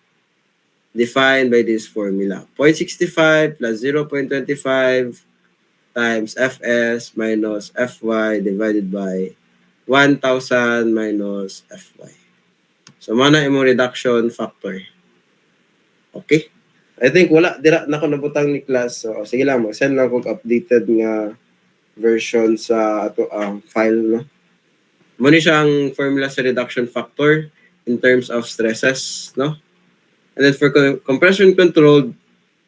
defined by this formula. 0.65 plus 0.25 times Fs minus Fy divided by 1,000 minus Fy. So, mana imong reduction factor. Okay? I think wala, dira na ko nabutang ni class. So, sige lang, mag-send lang kong updated nga version sa ato file, no? Muna siyang formula sa reduction factor in terms of stresses, no? And then for compression control,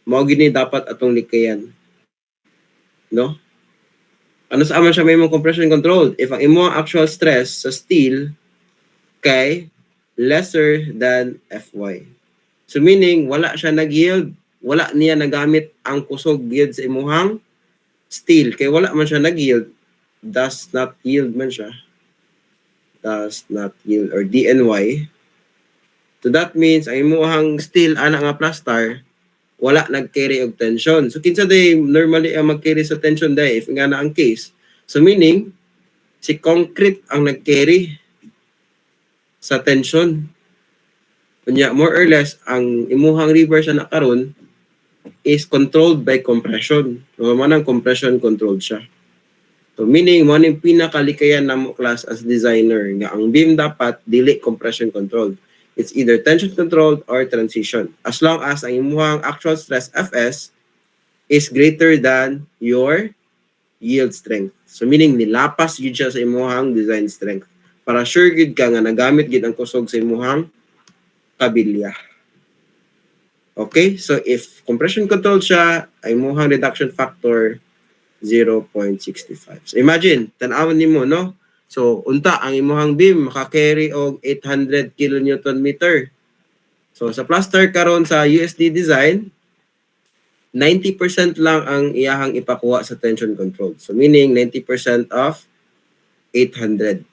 mao gini dapat atong likayan. No? Ano sa aman siya may mong compression control? If ang imong actual stress sa steel kay lesser than Fy. So meaning, wala siya nag-yield. Wala niya nagamit ang kusog yield sa imuhang steel. Kay wala man siya nag-yield. Does not yield man siya. Does not yield or DNY. So that means, ang imuhang steel, ana nga plastar, wala nag-carry og tension. So kinsa day normally ang mag-carry sa tension day if nga na ang case. So meaning si concrete ang nag-carry sa tension. Kunya more or less ang imuhang reverse na karon is controlled by compression. So manang compression controlled siya. So meaning mo ning pinakalikayan namo class as designer nga ang beam dapat dili compression controlled. It's either tension controlled or transition. As long as ang imuhang actual stress Fs is greater than your yield strength. So meaning nilapas yun siya sa imuhang design strength. Para sure gid ka nga nagamit gid ang kusog sa imuhang kabilya. Okay? So if compression controlled siya, ay imuhang reduction factor 0.65. So imagine, tan-awon nimo no? So unta ang imuhang beam maka-carry og 800 kilonewton meter. So sa plaster karon sa USD design, 90% lang ang iyahang ipakuha sa tension control. So meaning 90% of 800.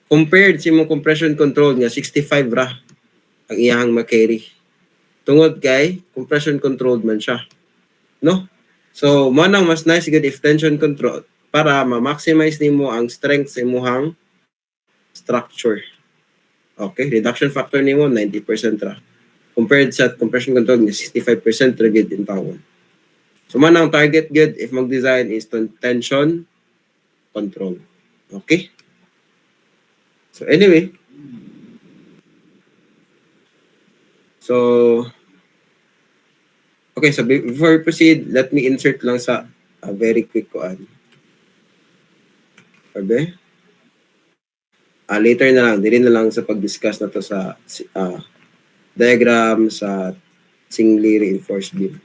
Compared sa imong compression control nga 65 ra ang iyahang ma-carry. Tungod kay compression controlled man siya. No? So manang mas nice good if tension control para ma-maximize nimo ang strength sa imuhang structure. Okay, reduction factor nimo 90% ra. Compared sa compression control nga 65% ra gid in tawon. So man ang target good if mag-design is tension control. Okay? So anyway, so okay, so before we proceed, let me insert lang sa a very quick koan. Sabi? Later na lang, din na lang sa pag-discuss na to sa diagram sa singly reinforced beam.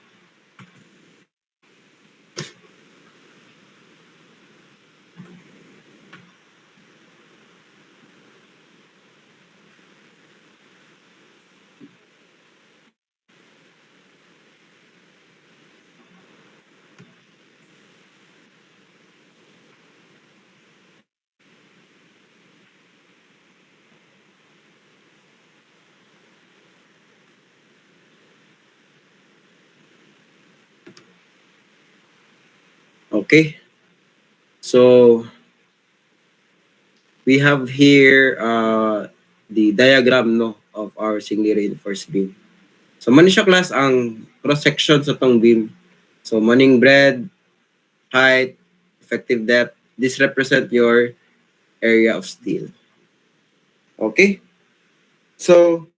Okay. So we have here the diagram no of our singly reinforced beam. So man siya class ang cross section sa tong beam. So maning breadth, height, effective depth, this represent your area of steel. Okay? So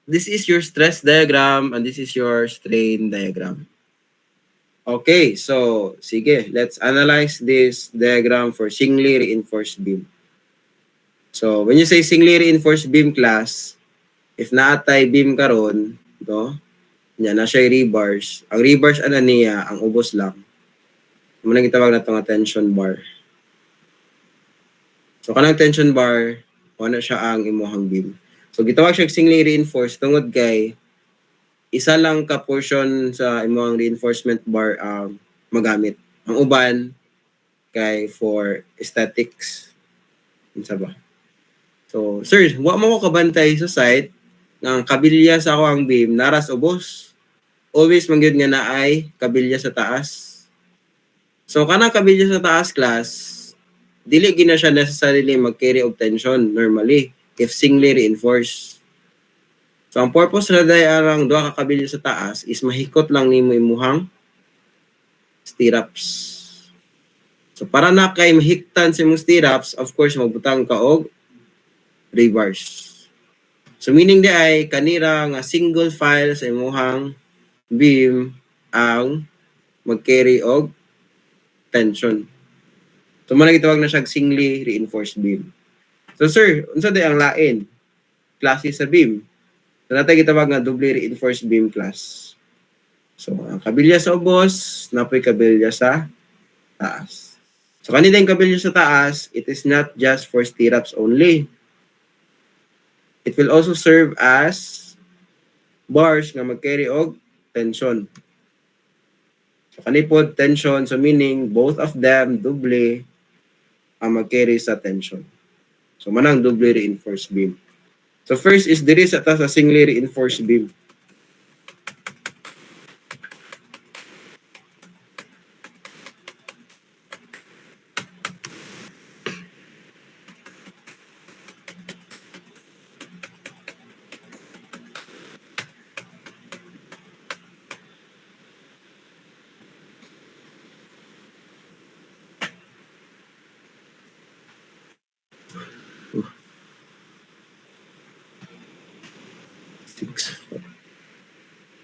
this is your stress diagram and this is your strain diagram. Okay, so sige, let's analyze this diagram for singly reinforced beam. So when you say singly reinforced beam class, if naatay beam karon, no? Nya na siya rebars. Ang rebars ana niya, ang ubos lang. Muna gitawag na nga tension bar. So kanang tension bar, wala siya ang imuhang beam. So gitawag siya singly reinforced tungod kay isa lang ka portion sa imong reinforcement bar ang magamit. Ang uban kay for aesthetics. Unsa ba? So, sir, wa mo ko kabantay sa site ng kabilya sa ako ang beam naras ubos. Always mangyud nga naay kabilya sa taas. So kanang kabilya sa taas class, dili gina siya necessarily mag-carry of tension normally if singly reinforced. So ang purpose na day arang duha ka kabilya sa taas is mahikot lang nimo imuhang stirrups. So para na kay mahiktan sa imong stirrups, of course magbutang ka og rebars. So meaning di ay kanira nga single file sa imuhang beam ang mag-carry og tension. So man gitawag na siya singly reinforced beam. So sir, unsa day ang lain klase sa beam? So natay gitawag nga doubly reinforced beam class. So ang kabilya sa ubos, napoy kabilya sa taas. So kanina yung kabilya sa taas, it is not just for stirrups only. It will also serve as bars nga mag-carry og tension. So kanipod tension, so meaning both of them double ang mag-carry sa tension. So manang doubly reinforced beam. So first is diri sa ta sa singly reinforced beam.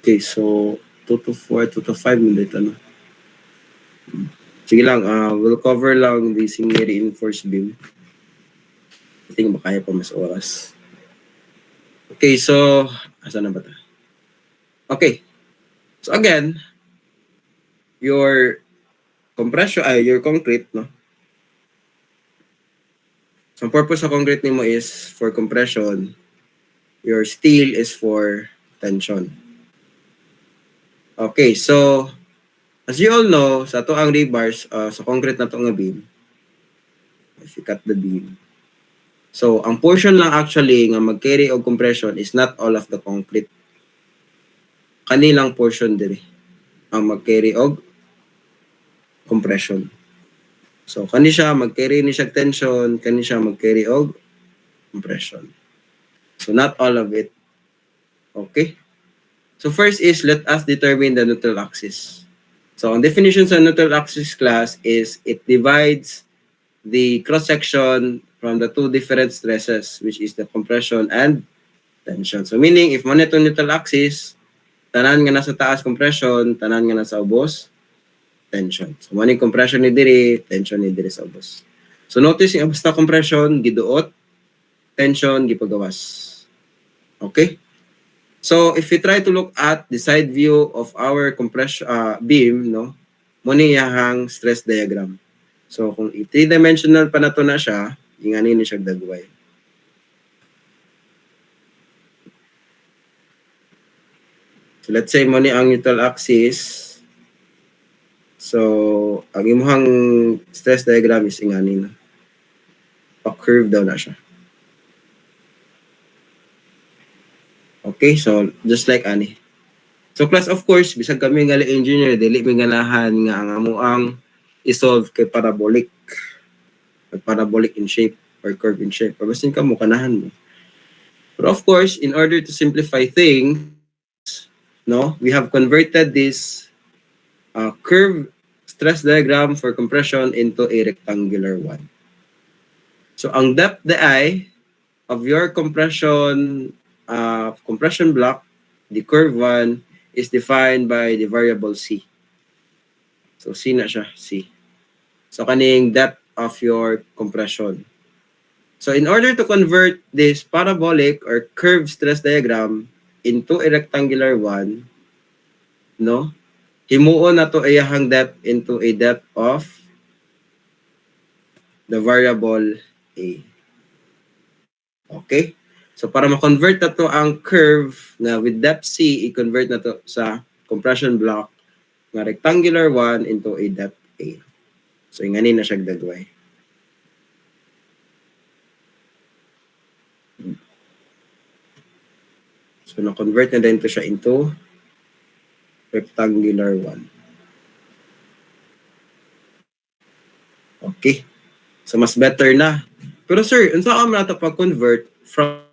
Okay, so 2 to 4, 2 to 5 minutes, ano? Sige lang, we'll cover lang the semi-reinforced beam. I think makaya pa mas oras. Okay, so, asa na ba ito? Okay. So again, your compression, your concrete, no? So, ang purpose sa concrete nimo is for compression. Your steel is for tension. Okay, so, as you all know, sa ito ang rebars, sa concrete na ito nga beam, if you cut the beam, so, ang portion lang actually nga mag-carry og compression is not all of the concrete. Kanilang portion diri ang mag-carry og compression. So, kani siya mag-carry ni siya tension, kani siya mag-carry og compression. So, not all of it. Okay? So, first is, let us determine the neutral axis. So, ang definition sa neutral axis class is it divides the cross-section from the two different stresses, which is the compression and tension. So, meaning, if man ito neutral axis, tanan nga nasa taas compression, tanan nga nasa ubos, tension. So, maning compression ni diri, tension ni diri sa ubos. So, notice yung basta compression, giduot, tension, gipagawas. Okay? So, if we try to look at the side view of our compression beam, no, muna yung stress diagram. So, kung three-dimensional pa na to na siya, inganin ni siya dagway. So, let's say muna ang neutral axis. So, ang imuhang stress diagram is inganin. Pa-curve daw na siya. Okay, so just like ani. So class, of course, bisag kami nga engineer, dili mi ganahan nga ang amuang isolve kay parabolic. Parabolic in shape or curve in shape. Pabasin ka mo, kanahan mo. But of course, in order to simplify things, no, we have converted this curve stress diagram for compression into a rectangular one. So ang depth di of your compression block, the curve one, is defined by the variable C. So, C na siya, C. So, kaning depth of your compression. So, in order to convert this parabolic or curved stress diagram into a rectangular one, no, himuon na to iyahang depth into a depth of the variable A. Okay? So, para ma-convert na to ang curve na with depth C, i-convert na to sa compression block na rectangular one into a depth A. So, ingani na siya dagway. So, na-convert na din to siya into rectangular one. Okay. So, mas better na. Pero sir, unsa ka man nato pag-convert from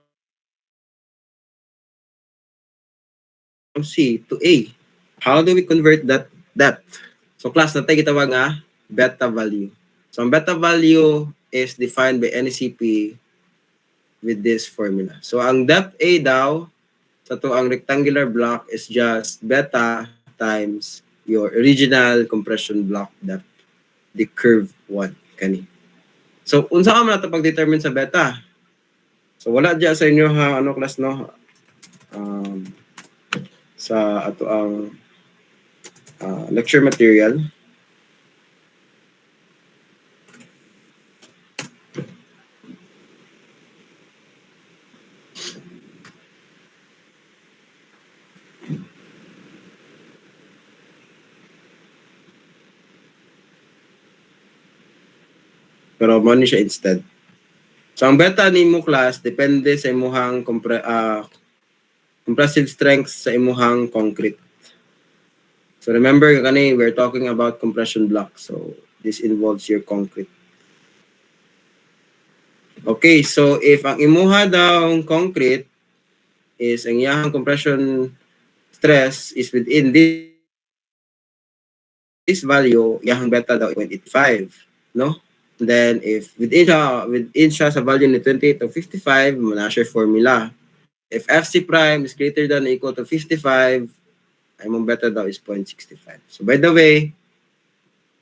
C to A? How do we convert that depth? So class, natay gitawag nga beta value. So ang beta value is defined by NCP with this formula. So ang depth A daw sa to ang rectangular block is just beta times your original compression block depth, the curved one kani. So unsa ka man nato pag-determine sa beta? So wala diya sa inyo ha ano class no, sa ato ang lecture material. Pero mo ni siya instead. So ang beta nimo class depende sa imuhang compressive strength sa imuhang concrete. So remember kani we're talking about compression block. So this involves your concrete. Okay, so if ang imuha daw concrete is ang iyang compression stress is within this value, iyang beta daw 0.85, no? And then if within siya sa value ni 28 to 55, muna siya formula. If FC prime is greater than or equal to 55, Imong beta daw is 0.65. So by the way,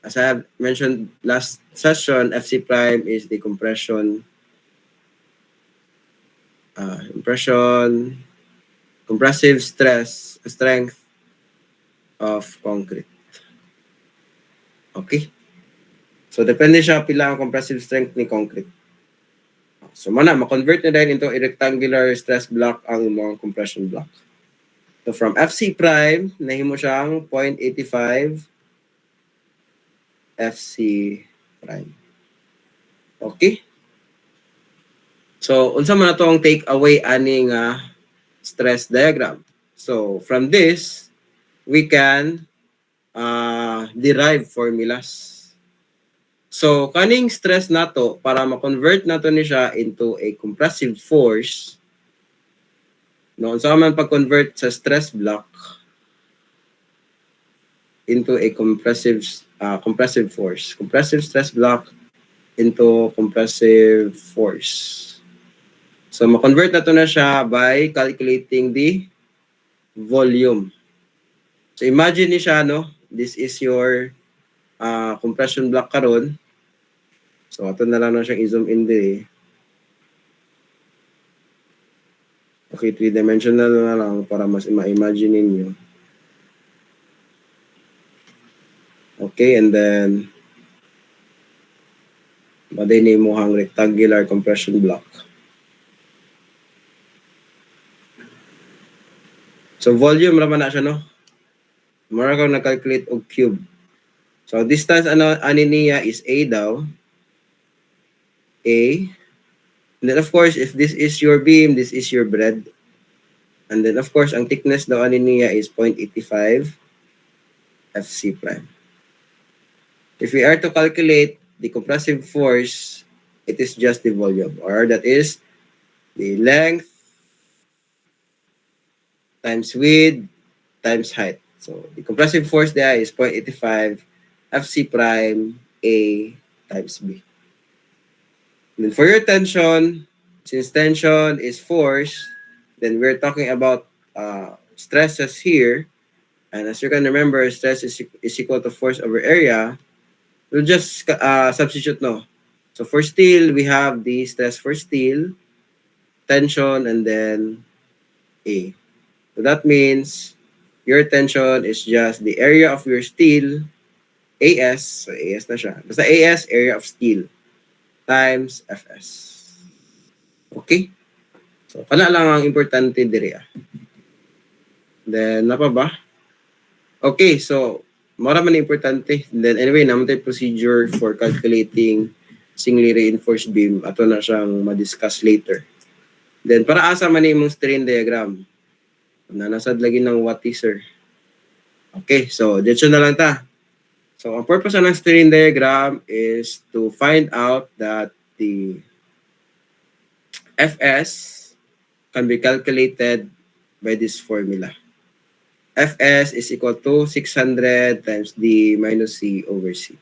as I have mentioned last session, FC prime is the compressive strength of concrete. Okay? So depende siya pila ang compressive strength ni concrete. So ma-convert na din into a rectangular stress block ang mga compression block. So from FC prime, nahimo siyang 0.85 FC prime. Okay? So, unsa man ato ang take away ani nga stress diagram. So, from this, we can derive formulas. So, kaning stress nato, para ma-convert nato ni siya into a compressive force, no, unsa man pag-convert sa stress block into a compressive force. Compressive stress block into compressive force. So, ma-convert na to na siya by calculating the volume. So, imagine ni siya, no? This is your compression block karon. So, ato na lang na siyang i-zoom in there. Okay, 3-dimensional na lang para mas ma-imagine ninyo. Okay, and then maday ni mo hang rectangular compression block. So, volume raman na siya, no? Mara kang na-calculate og cube. So, distance ani niya is A daw. A. And then, of course, if this is your beam, this is your breadth. And then, of course, ang thickness daw ani niya is 0.85 FC prime. If we are to calculate the compressive force, it is just the volume, or that is the length times width times height. So, the compressive force there is 0.85 FC prime A times B. And then for your tension, since tension is force, then we're talking about stresses here. And as you can remember, stress is equal to force over area. We'll just substitute, no? So for steel, we have the stress for steel, tension, and then A. So that means your tension is just the area of your steel, AS, so AS na siya. Basta AS, area of steel, times FS. Okay? So, kana lang ang importante diri. Then, napa ba? Okay, so, mara man importante. Then, anyway, naman tayo procedure for calculating singly reinforced beam. Ato na siyang ma-discuss later. Then, para asa man imong strain diagram? Nanasad lagi ng what is, sir. Okay, so, dito na lang ta. So, ang purpose ng strain diagram is to find out that the Fs can be calculated by this formula. Fs is equal to 600 times D minus C over C.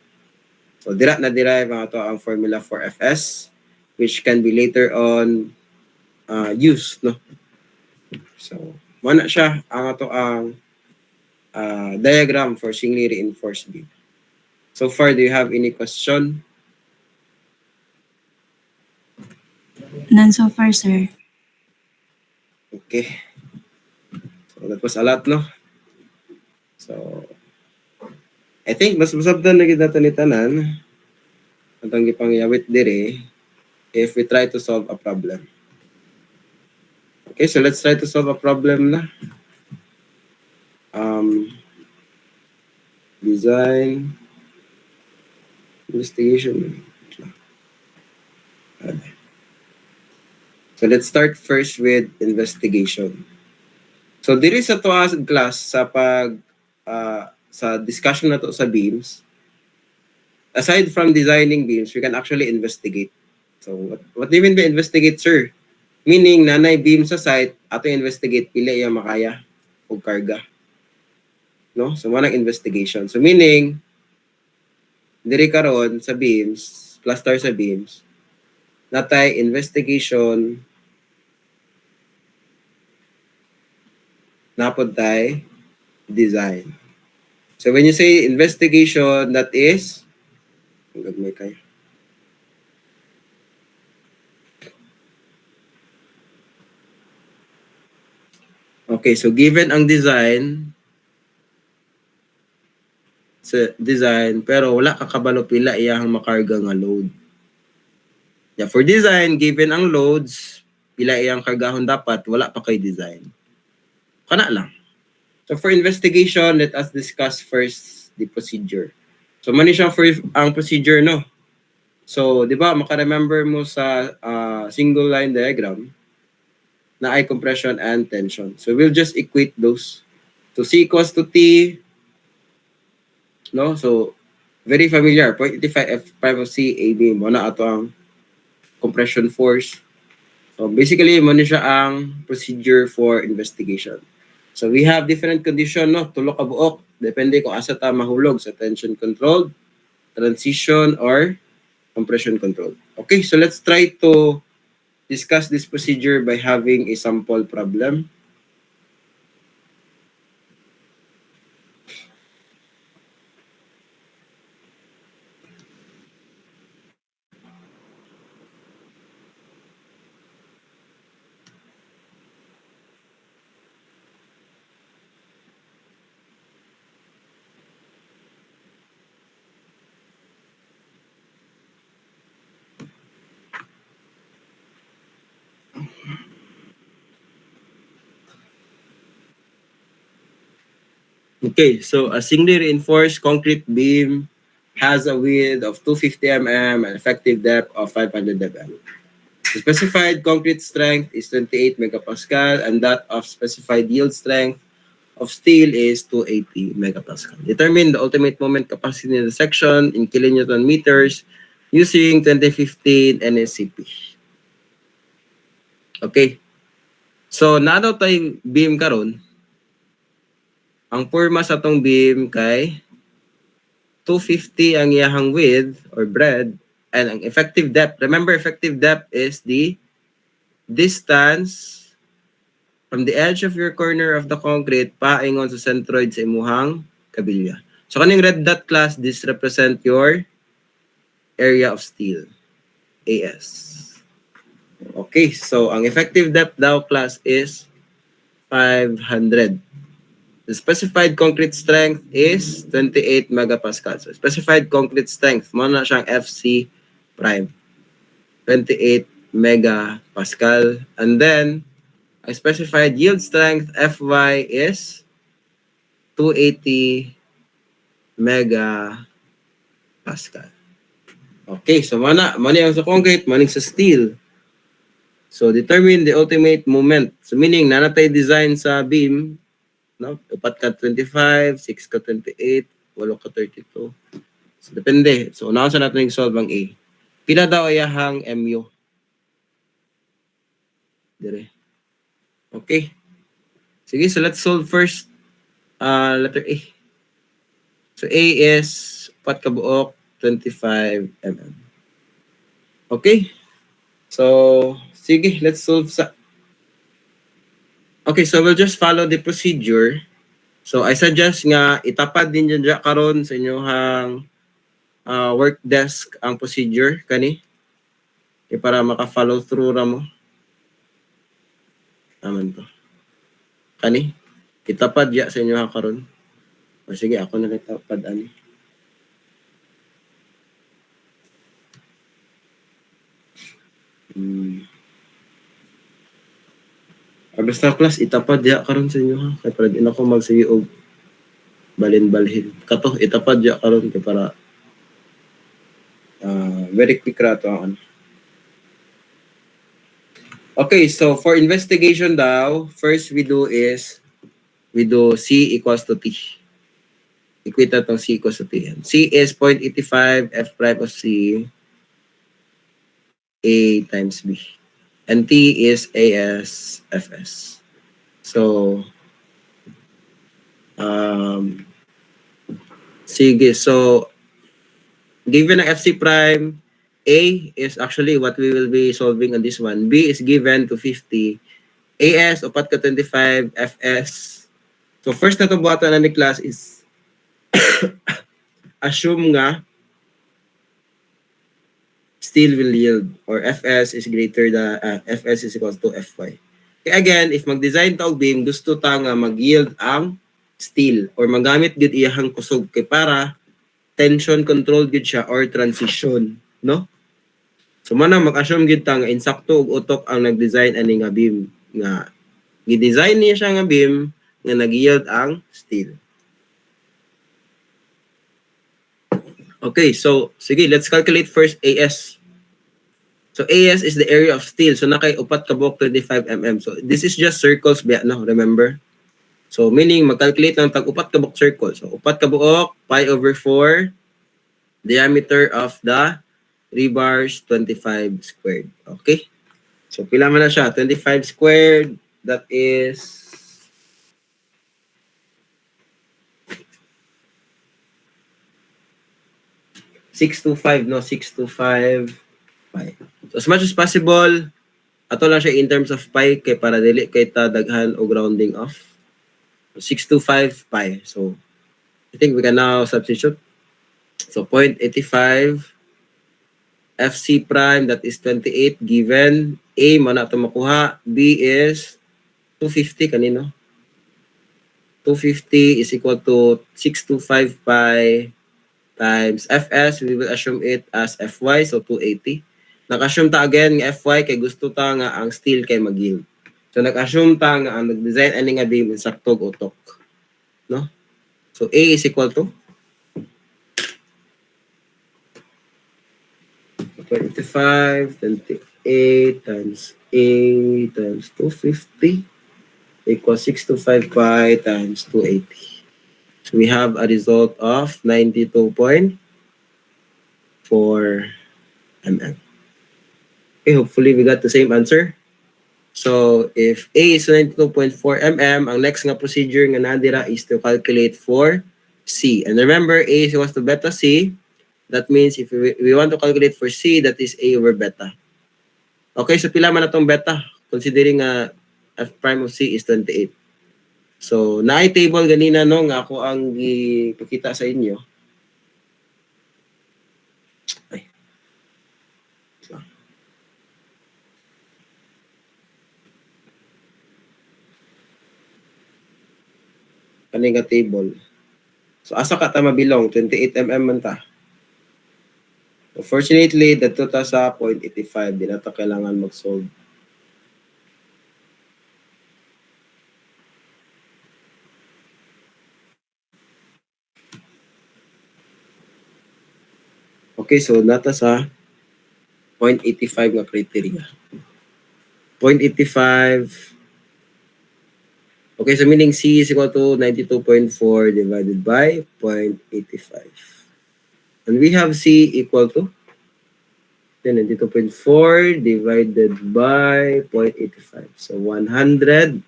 So, na-derive ang formula for Fs, which can be later on used, no? So, mana siya ang diagram for singly reinforced beam. So far, do you have any question? None so far, sir. Okay. So that was a lot, no? So, I think mas masabdan na kita ni tanan atong gipangyawit dire if we try to solve a problem. Okay, so let's try to solve a problem na. Design, investigation. So let's start first with investigation. So diri sa tuwa class sa sa discussion na to sa beams, aside from designing beams, we can actually investigate. So what do you mean by investigate, sir? Meaning nanay beam sa site, ato investigate pila iya makaya o karga. No? So manang investigation. So meaning diri karon sa beams, cluster sa beams, natay investigation napod tay design. So when you say investigation, that is, gagmay kayo. Okay, so given ang design, pero wala ka kabalo pila iyang makarga nga load. Yeah, for design, given ang loads, pila iyang kargahon dapat, wala pa kay design. Kana lang. So for investigation, let us discuss first the procedure. So mani siya for ang procedure, no? So, di ba, maka-remember mo sa single line diagram na ay compression and tension. So we'll just equate those. So C equals to T, no? So, very familiar. 0.85 F prime of C, AB. Mo na ato ang compression force. So, basically, mo na siya ang procedure for investigation. So, we have different condition, no? Tulo ka buok. Depende kung asa ta mahulog sa tension control, transition, or compression control. Okay, so let's try to discuss this procedure by having a sample problem. Okay, so a singly reinforced concrete beam has a width of 250 mm and effective depth of 500 mm. The specified concrete strength is 28 megapascal and that of specified yield strength of steel is 280 megapascal. Determine the ultimate moment capacity in the section in kilonewton meters using 2015 NSCP. Okay. So, nadaw tayo beam karon. Ang forma sa tong beam kay 250 ang iyahang width or breadth and ang effective depth. Remember, effective depth is the distance from the edge of your corner of the concrete paingon sa centroid sa imuhang kabilya. So, kaning red dot class, this represent your area of steel, AS. Okay, so ang effective depth daw class is 500. The specified concrete strength is 28 megapascal. So, specified concrete strength, mo na siyang FC prime. 28 megapascal. And then, ang specified yield strength, Fy, is 280 megapascal. Okay, so mana yung sa concrete, maning sa steel. So, determine the ultimate moment. So, meaning, nanatay design sa beam, no? 4 ka 25, 6 ka 28, 8 ka 32. So, depende. So, unahan sa natin solve ang A. Pila daw ayahang MU? Dire. Okay. Sige, so let's solve first letter A. So, A is 4 ka buok, 25 mm. Okay. So, sige, let's solve sa... Okay, so we'll just follow the procedure. So, I suggest nga itapad din dyan karon sa inyong work desk ang procedure kani. Okay, para maka-follow through ra mo. Aman to. Kani, itapad ya sa inyo karon. O sige, ako na itapad ani. Basta class, itapad ya karon sa inyo ha. Kaya para di na ako magsige og balin-balhin. Kato, itapad ya karon kay para very quick rato ang ano. Okay, so for investigation daw, first we do C equals to T. Equate na itong C equals to T. C is 0.85 F prime of C A times B. And T is AS FS. So, sige, so, given ang FC prime, A is actually what we will be solving on this one. B is given to 50. AS, 4 ka 25, FS. So, So first na to buhatan na ni class is assume nga steel will yield or Fs is greater than Fs is equal to Fy. Okay, again, if mag-design ta og beam, gusto ta nga mag-yield ang steel or magamit gid iyang kusog kay para tension controlled gid siya or transition, no? So mana mag-assume gid ta nga insakto og utok ang nag-design ani nga beam nga gi-design niya siya nga beam nga nag-yield ang steel. Okay, so sige, let's calculate first AS. So AS is the area of steel. So nakay upat ka buok 25 mm. So this is just circles ba no, remember? So meaning mag-calculate lang tag upat ka buok circle. So upat ka buok pi over 4 diameter of the rebars 25 squared. Okay? So pila man na siya? 25 squared, that is 625, no? 625 pi. So as much as possible, ato lang siya in terms of pi kay para dili kay ta daghan o rounding off. So 625 pi. So I think we can now substitute. So 0.85 FC prime, that is 28 given. A mo na ito makuha. B is 250 kanino. 250 is equal to 625 pi times Fs. We will assume it as Fy, so 280. Nag-assume ta again nga Fy kay gusto ta nga ang steel kay mag-yield. So nag-assume ta nga ang nag-design ani nga beam saktog utok. No? So A is equal to 25, 28 times A times 250 equals 625 pi times 280. So we have a result of 92.4 mm. Okay, hopefully we got the same answer. So if A is 92.4 mm, ang next nga procedure nga nandira is to calculate for C. And remember, A is equals to beta C. That means if we want to calculate for C, that is A over beta. Okay, so pila man na itong beta? Considering F prime of C is 28. So, na-table ganina no, nga ako ang ipakita sa inyo. Ay. So. Kaning nga table. So, asa ka ta mabilong? 28 mm man ta. Unfortunately, dato ta sa 0.85. Di na ta kailangan mag-solve. Okay, so nata sa 0.85 nga criteria. 0.85. Okay, so meaning C is equal to 92.4 divided by 0.85. And we have C equal to 92.4 divided by 0.85. So 108.71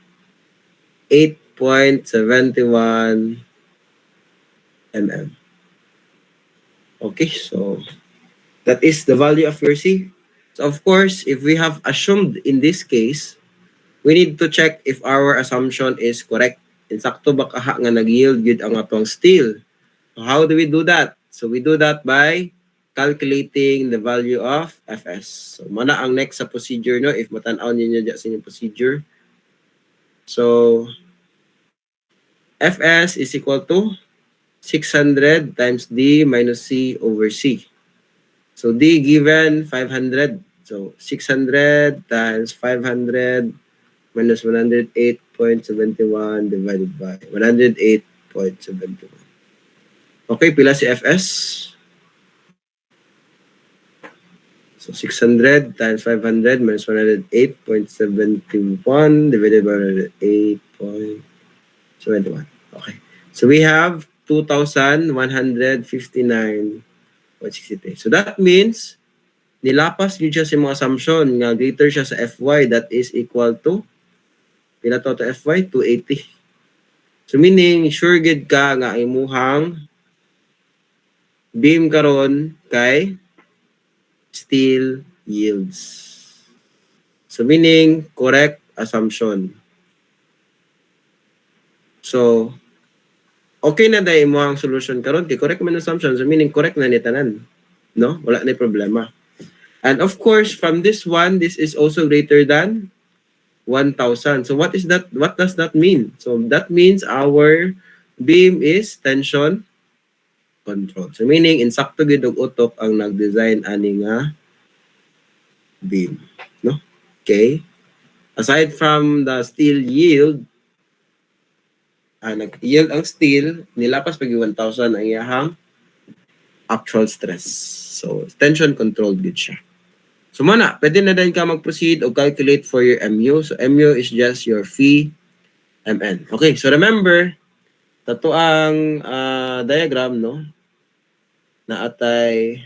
mm. Okay, so that is the value of your C. So of course, if we have assumed in this case, we need to check if our assumption is correct. Insakto ba kaha nga nag-yield gid ang atong steel? So how do we do that? So we do that by calculating the value of Fs. So mana ang next sa procedure no if matan-aw ninyo diya sa inyong procedure. So Fs is equal to 600 times D minus C over C. So D given 500. So 600 times 500 minus 108.71 divided by 108.71. Okay, pila si Fs? So 600 times 500 minus 108.71 divided by 108.71. Okay. So we have 2,159.63. So that means nilapas yun siya sa mga assumption nga greater siya sa Fy, that is equal to pila to Fy? 280. So meaning, sure good ka nga imuhang beam karon kay steel yields. So meaning, correct assumption. So, okay na dahil mo ang solution karon kay correct man assumption. So, meaning correct na ni tanan. No? Wala na problema. And of course, from this one, this is also greater than 1,000. So what is that? What does that mean? So that means our beam is tension control. So meaning insakto gid og utok ang nag-design ani nga beam, no? Okay? Aside from the steel yield, nag-yield ang steel, nilapas pag 1,000 ang iyahang actual stress. So tension controlled gid siya. So muna, pwede na din ka mag-proceed o calculate for your MU. So MU is just your phi MN. Okay, so remember, tato ang diagram, no? Na atay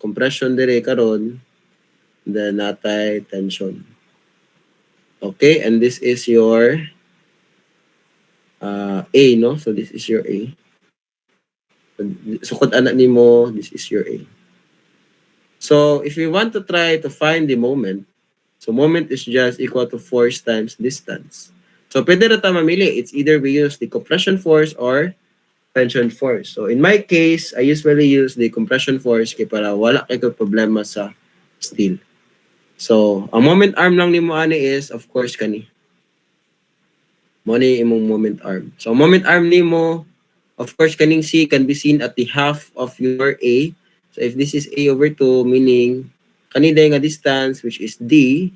compression dire karon, then natay tension. Okay, and this is your A, no? So this is your A. So kung anak nimo, this is your A. So if you want to try to find the moment, so moment is just equal to force times distance. So pwede na tayo mamili. It's either we use the compression force or tension force. So in my case, I usually use the compression force kay para wala kay problema sa steel. So ang moment arm lang nimo ani is of course kani. Mo ni imong moment arm. So moment arm nimo, of course kaning C can be seen at the half of your A. So if this is A over 2, meaning kani day nga distance which is D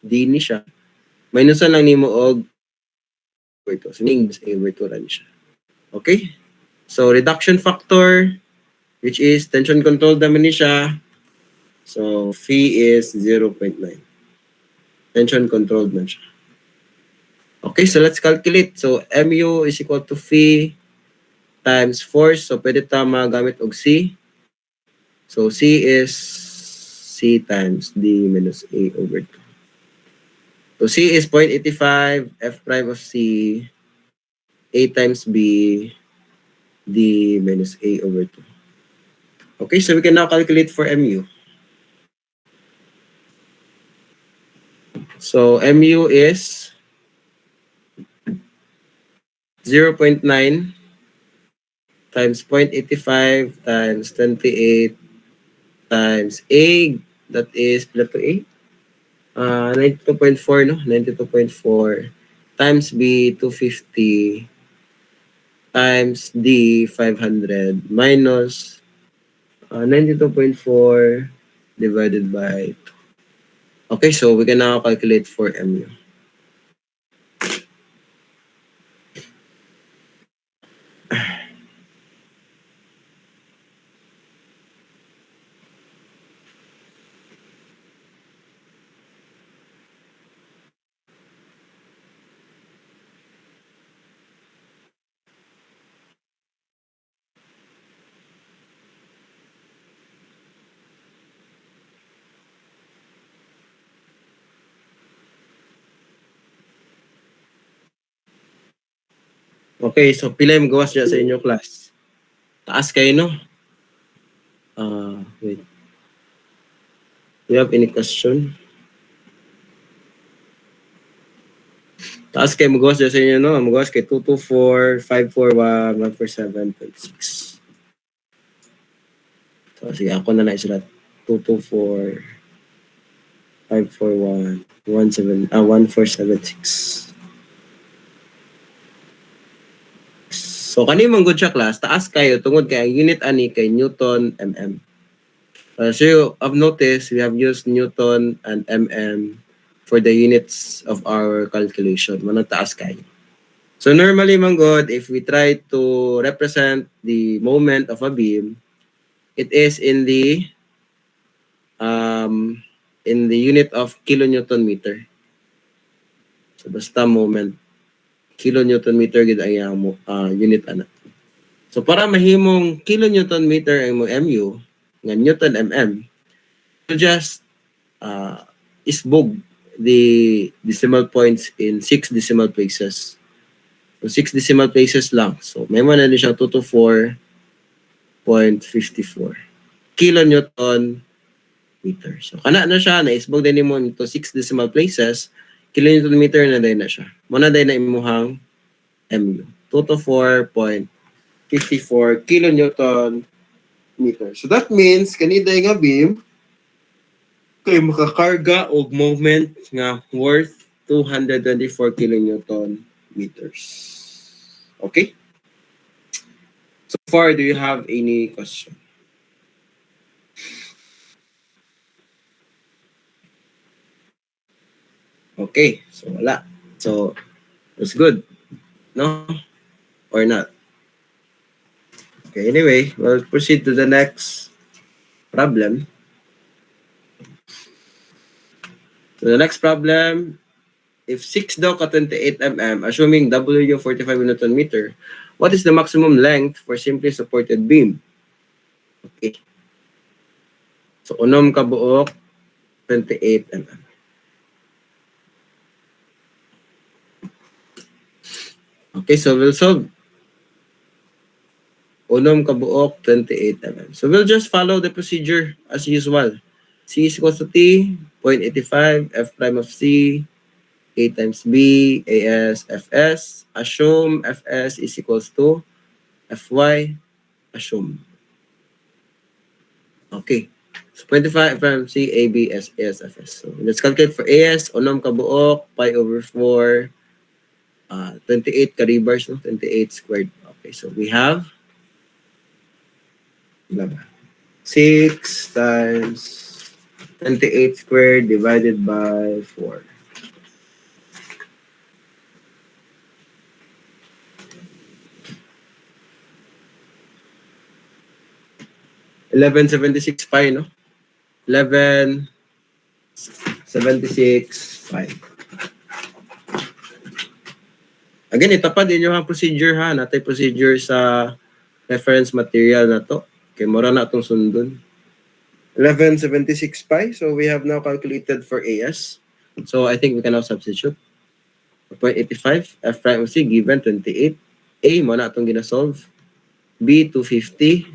ni siya. Minusan lang nimo og over 2. So meaning A over 2 ra ni siya. Okay? So reduction factor which is tension control naman ni siya. So phi is 0.9. Tension controlled man siya. Okay, so let's calculate. So MU is equal to phi times force. So pwede ta magamit og C. So C is C times D minus A over 2. So C is 0.85, F prime of C, A times B, D minus A over 2. Okay, so we can now calculate for MU. So MU is 0.9 times 0.85 times 28 times A, that is, pila to A? 92.4, no? 92.4 times B, 250 times D, 500 minus 92.4 divided by 2. Okay, so we can now calculate for MU. Okay, so pila yung gawas dyan sa inyo class? Taas kayo, no? Wait. Do you have any question? Taas kayo magawas dyan sa inyo, no? Magawas kayo 224, 541, 147.6. So, sige, ako na isulat. 224, 541, 1476. So kani man good siya class, taas kayo tungod kay ang unit ani kay Newton mm. So you have noticed we have used Newton and mm for the units of our calculation. Manang taas kayo. So normally man good, if we try to represent the moment of a beam, it is in the unit of kilonewton meter. So basta moment, kilonewton meter gid ang unit ana. So para mahimong kilonewton meter ang MU nga Newton mm, you just isbog the decimal points in 6 decimal places. So 6 decimal places lang. So may man na siya 224.54 kilonewton meter. So kana na siya na isbog din mo into 6 decimal places kilonewton meter na day na siya. Muna day na imuhang MU. 2 to 4.54 kilonewton meter. So that means kanina nga beam kay makakarga og moment nga worth 224 kilonewton meters. Okay? So far, do you have any question? Okay, so wala. So, that's good. No? Or not? Okay, anyway, we'll proceed to the next problem. So the next problem, if 6 daw ka 28 mm, assuming W 45 Newton meter, what is the maximum length for simply supported beam? Okay. So, unom ka buok, 28 mm. Okay, so we'll solve. Unom ka buok, 28 mm. So we'll just follow the procedure as usual. C is equals to T, 0.85, F prime of C, A times B, AS, FS. Assume FS is equals to FY, assume. Okay. So 0.5 from C, A, B, S, AS, FS. So let's calculate for AS. Unom ka buok, pi over 4, 28 ka reverse, no? 28 squared. Okay, so we have 6 times 28 squared divided by 4. 1176 pi, no? 1176 pi. Again, itapad din yung procedure ha. Natay procedure sa reference material na to. Okay, mura na itong sundon. 1176 pi. So we have now calculated for AS. So I think we can now substitute. 0.85 F prime of C given 28. A, muna itong ginasolve. B, 250.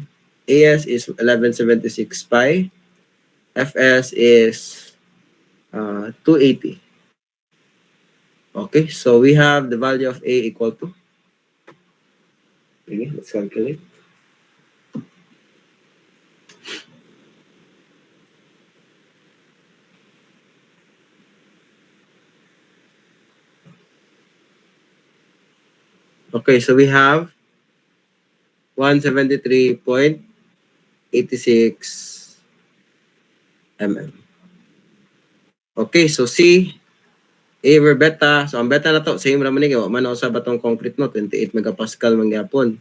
AS is 1176 pi. FS is 280. Okay, so we have the value of A equal to. Okay, let's calculate. Okay, so we have 173.86 mm. Okay, so C, A over beta. So ang beta na to, same raman ni man sa batong concrete no, 28 megapascal man gyapon.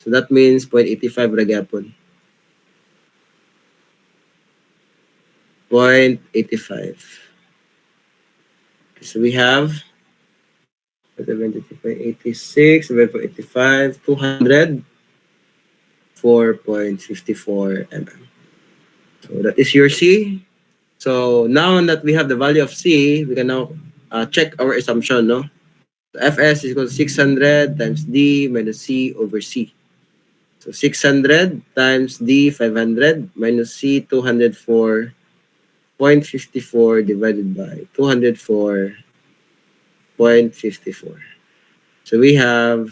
So that means 0.85 ra gyapon. 0.85. Okay, so we have 73.86 divided by 85, 200, 4.54 mm. So that is your C. So now that we have the value of C, we can now check our assumption, no? So Fs is equal to 600 times D minus C over C. So 600 times D, 500 minus C, 204.54 divided by 204.54. So we have,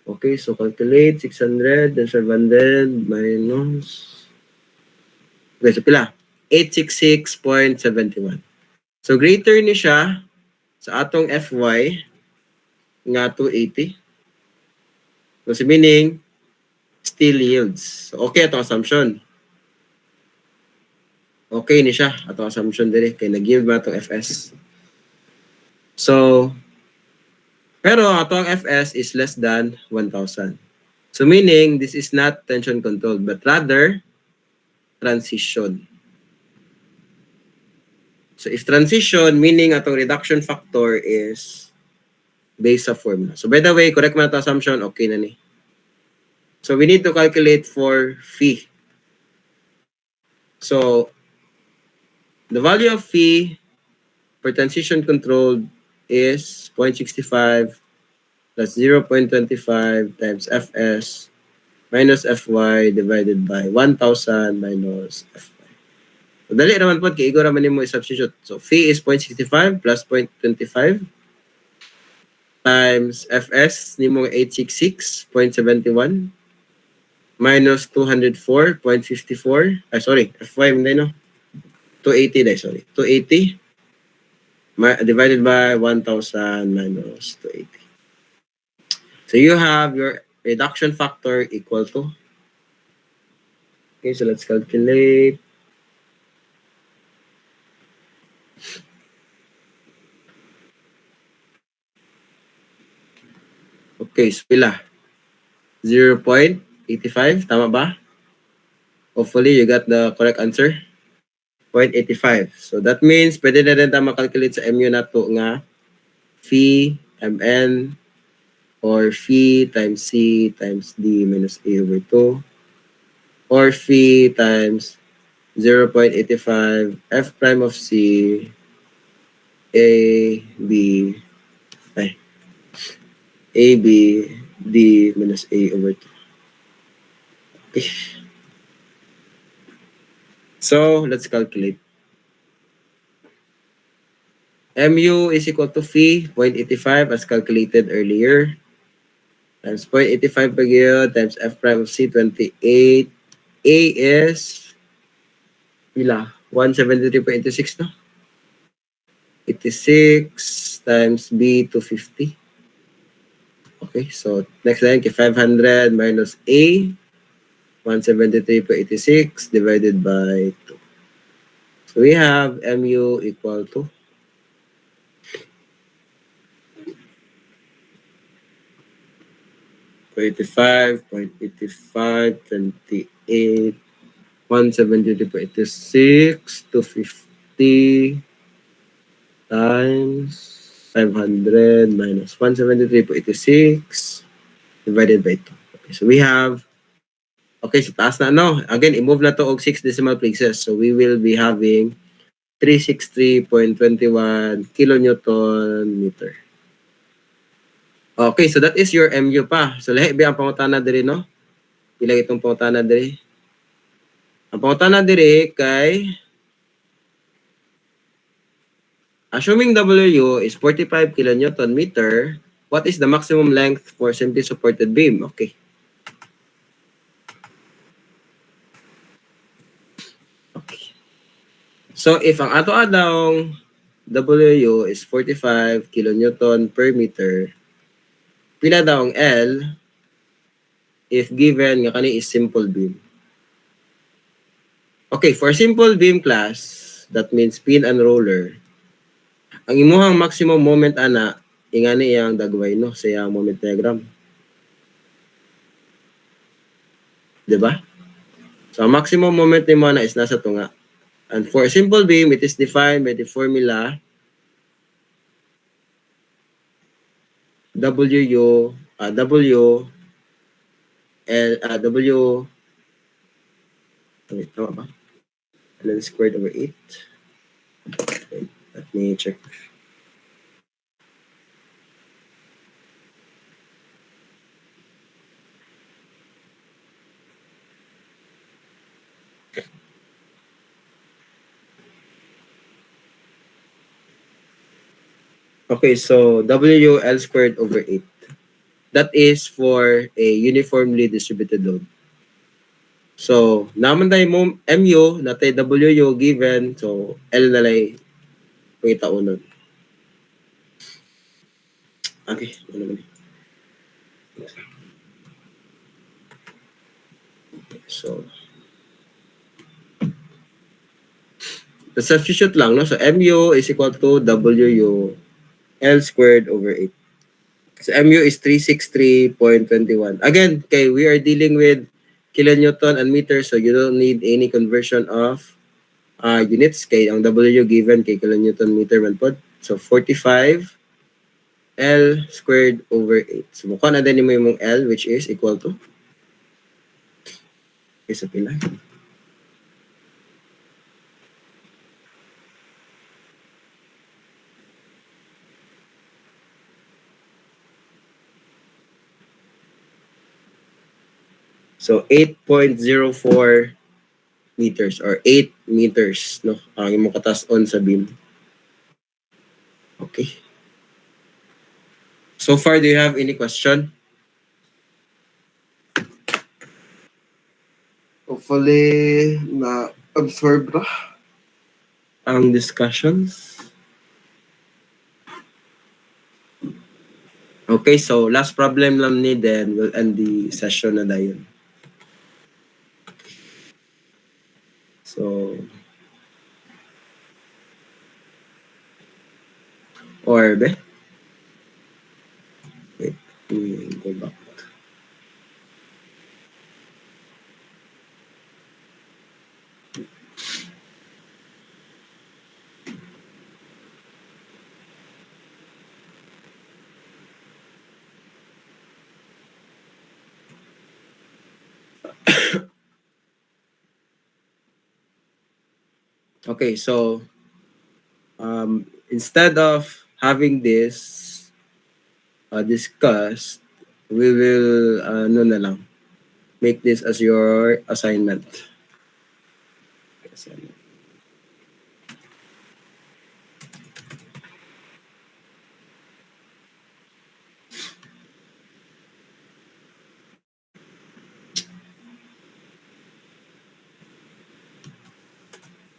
okay, so calculate 600 and 700 minus, okay, so pila? 866.71. So greater ni siya sa atong FY nga 280. So meaning, still yields. So okay atong assumption. Okay ni siya atong assumption dire kay nag-yield ba atong FS. So pero atong FS is less than 1,000. So meaning this is not tension controlled but rather transition. So if transition, meaning atong reduction factor is based sa formula. So by the way, correct man atong assumption, okay na ni. So we need to calculate for phi. So the value of phi for transition controlled is 0.65 plus 0.25 times Fs minus Fy divided by 1,000 minus Fy. So, dali naman po, kay Igor naman mo i-substitute. So, phi is 0.65 plus 0.25 times Fs nimo 866.71 minus 204.54. Sorry, F5 hindi no? 280 dahil, sorry. 280 divided by 1,000 minus 280. So you have your reduction factor equal to. Okay, so let's calculate. Okay, so pila? 0.85, tama ba? Hopefully, you got the correct answer. 0.85. So that means, pwede na rin tayo makalculate sa MU na to nga phi mn or phi times c times d minus a over 2 or phi times 0.85 f prime of c a b a b d minus a over 2. Okay. So let's calculate. MU is equal to phi 0.85 as calculated earlier times 0.85 per yun times f prime of c 28. A is pila? 173.86 no? 86 times B 250. Okay, so next line, 500 minus A, 173.86 divided by 2. So we have MU equal to 0.85, 173.86, 250 times 500 minus 173.86 divided by 2. Okay, so we have, okay, so taas na no. Again, i-move na to og 6 decimal places. So we will be having 363.21 kilonewton meter. Okay, so that is your MU pa. So lahi ba ang pangutana diri no? Pila itong pangutana diri? Ang pangutana diri kay assuming W is 45 kilonewton meter, what is the maximum length for simply supported beam? Okay. Okay. So if ang ato adong W is 45 kilonewton per meter, pila daw ang L if given nga kani is simple beam? Okay, for simple beam class, that means pin and roller, ang imuhang maximum moment ana, ingani iyang dagway no, sa iyang moment diagram. Diba? So, ang maximum moment ni mo na is nasa tunga. And for a simple beam, it is defined by the formula W wait, tama ba? L squared over 8. Okay, let me check. Okay, so W L squared over 8. That is for a uniformly distributed load. So, naman tayo mo MU, natay WU given, so L na lay pangita unod. Okay, ano naman. So, the substitute lang, no? So, MU is equal to WU L squared over 8. So, MU is 363.21. Again, okay, we are dealing with kilonewton and meter, so you don't need any conversion of units. Kay ang W given kay kilonewton meter man pod. So, 45 L squared over 8. So, mukha na din mo yung L, which is equal to? Okay, so pila? So, 8.04 meters or 8 meters, no? Ang imong katas-on sa beam. Okay. So far, do you have any question? Hopefully, na-absorb na ang discussions. Okay, so last problem lang ni, then we'll end the session na dayon. So, or be? Wait, let me go back. Okay, so instead of having this discussed, we will ano na lang, make this as your assignment.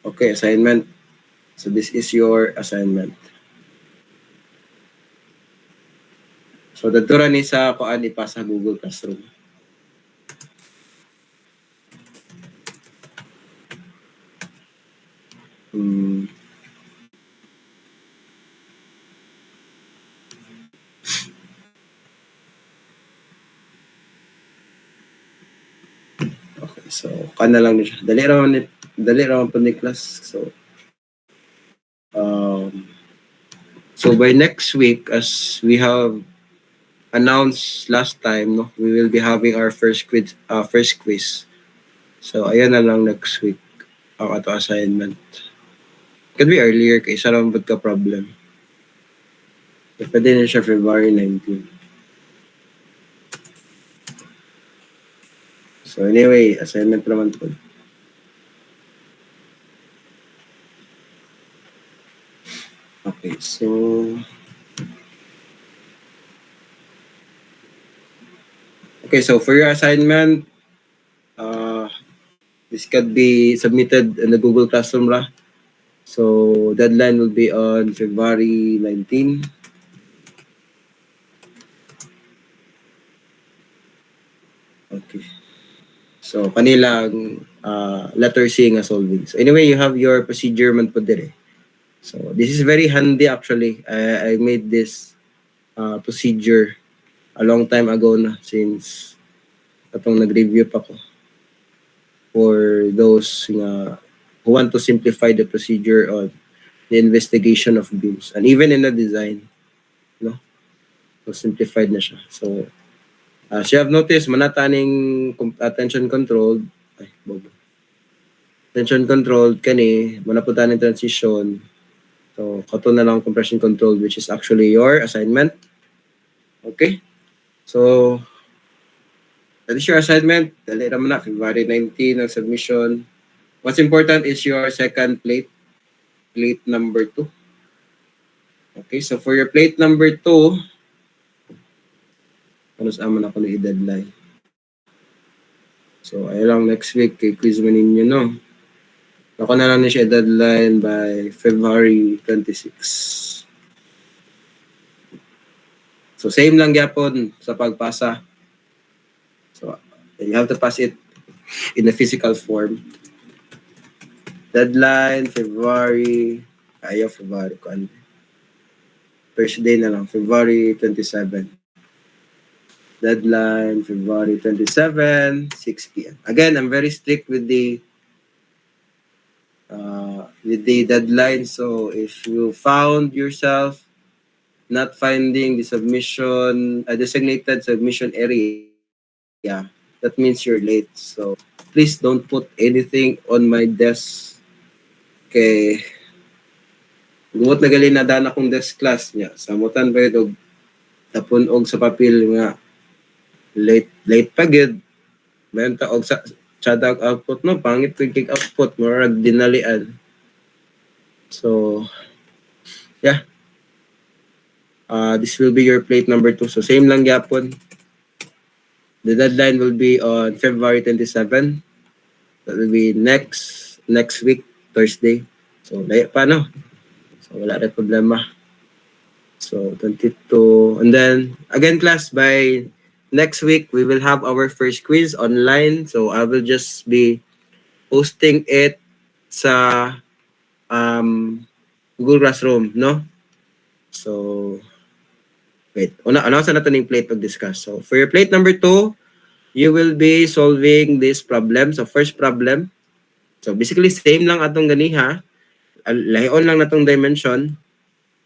Okay, assignment. So this is your assignment. So dito ni sa kuan ipasa Google Classroom. Okay, so kana lang ni siya. Dali raman po ni class. So by next week, as we have announced last time, no, we will be having our first quiz. So ayan na lang next week ang ato assignment. Could be earlier kay sa ramod ka problem. So, pwede na siya February 19. So anyway, assignment naman po. Okay, so for your assignment, this could be submitted in the Google Classroom lah. So deadline will be on February 19. Okay. So kanilang letter C nga solving. So anyway, you have your procedure man po dire. So this is very handy actually. I made this procedure a long time ago na, since atong nag-review pa ko for those who want to simplify the procedure on the investigation of beams and even in the design, no? So simplified na siya. So as you have noticed, manataning attention controlled, attention controlled kani, manapunta ng transition. So kato na lang compression controlled, which is actually your assignment. Okay? So that is your assignment. Dali naman na, February 19 ang submission. What's important is your second plate number 2. Okay, so for your plate number 2, ano sa aman ako na i-deadline. So, ay lang next week, kay quiz man ninyo, no? Ako na lang siya deadline by February 26. So, same lang yapon sa pagpasa. So, you have to pass it in a physical form. Deadline, February, first day na lang, February 27. Deadline, February 27, 6 p.m. Again, I'm very strict with the deadline. So if you found yourself not finding the designated submission area, that means you're late. So please don't put anything on my desk. Okay. Gumot na gali na daan akong desk class niya. Samutan ba yun tapunog sa papel nga late pa gid. Mayon ta og Chadag output no, pangit ko kick output, murag dinalian. So, yeah. This will be your plate number 2. So, same lang yapon. The deadline will be on February 27. That will be next week, Thursday. So, layo pa, no? So, wala rin problema. So, 22. And then, again, class, by next week, we will have our first quiz online. So, I will just be posting it sa Google Classroom, no? So, wait. Announce na ito ng plate pag-discuss. So, for your plate number 2, you will be solving this problem. So, first problem. So, basically, same lang atong ganiha. Lahion lang na itong dimension.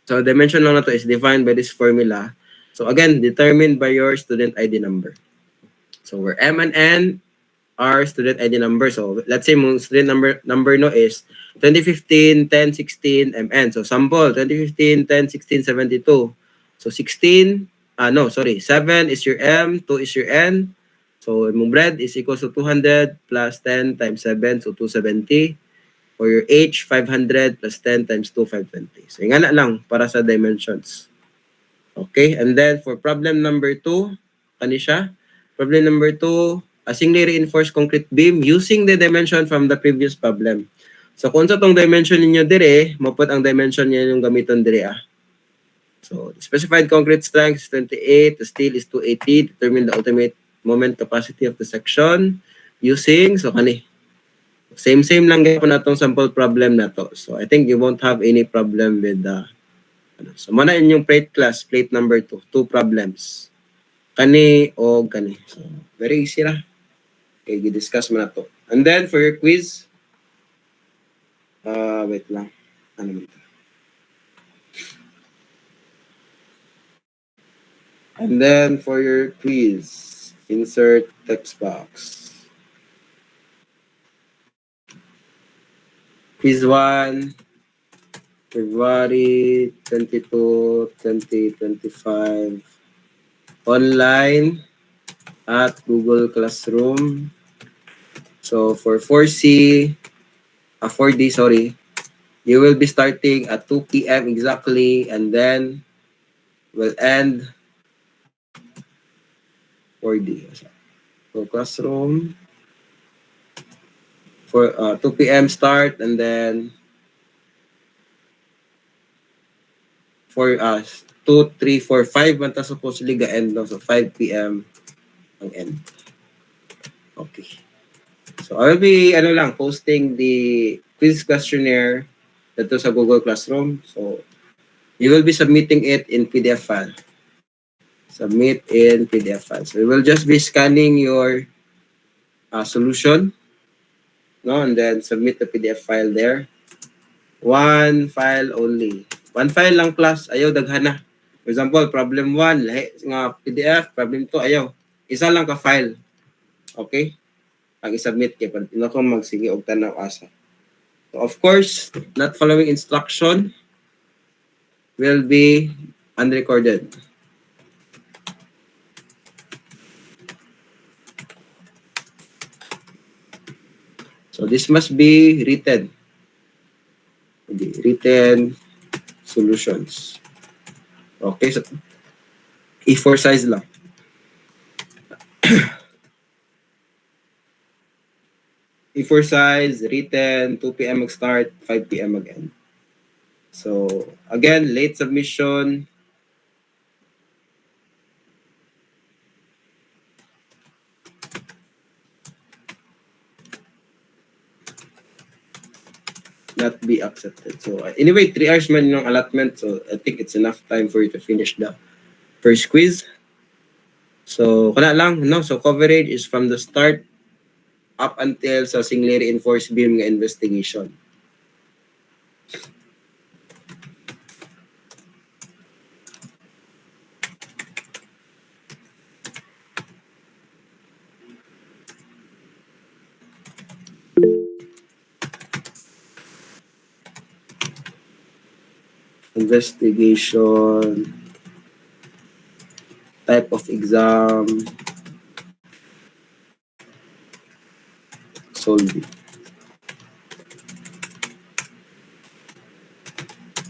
So, dimension lang na to is defined by this formula. So, again, determined by your student ID number. So, where M and N are student ID number. So, let's say mong student number no is 2015, 10, 16, MN. So, sample, 2015, 10, 16, 72. So, 16, 7 is your M, 2 is your N. So, mong bread is equals to 200 plus 10 times 7, so 270. For your H, 500 plus 10 times 2, 520. So, yung na lang para sa dimensions. Okay, and then for problem number 2, kani siya. Problem number 2, a singly reinforced concrete beam using the dimension from the previous problem. So, kung sa tong dimension ninyo dire, mapot ang dimension niya yung gamiton dire. So, the specified concrete strength is 28, the steel is 280, determine the ultimate moment capacity of the section using, so kani, same lang po na itong sample problem na to. So, I think you won't have any problem with the so, mana inyong plate class, plate number 2, 2 problems. Kani o kani. So, very easy na. Okay, i-discuss mo na to. And then, for your quiz, wait lang. Ano mo ito? And then, for your quiz, insert text box. Quiz 1, February 22, 2025. Online at Google Classroom. So, for 4D, you will be starting at 2 p.m. exactly, and then will end 4D. So, classroom, for 2 p.m. start, and then for 2, 3, 4, 5 man ta supposedly ga-end, no? So, 5 p.m. ang end. Okay. So, I will be, posting the quiz questionnaire dito sa Google Classroom. So, you will be submitting it in PDF file. Submit in PDF file. So, we will just be scanning your solution, no? And then submit the PDF file there. One file only. One file lang plus, ayaw daghan na. For example, problem 1, lahi nga PDF, problem 2, ayaw. Isa lang ka file. Okay? Ang isubmit kay pag ko magsige og tanaw asa. So, of course, not following instruction will be unrecorded. So, this must be written. Written solutions. Okay, so A4 size lang. A4 size, written, 2 p.m. mag-start, 5 p.m. mag-end. So, again, late submission. Not be accepted. So, anyway, 3 hours man yung allotment. So, I think it's enough time for you to finish the first quiz. So, kana lang, no? So, coverage is from the start up until sa singly reinforced beam nga investigation. Investigation, type of exam, solving.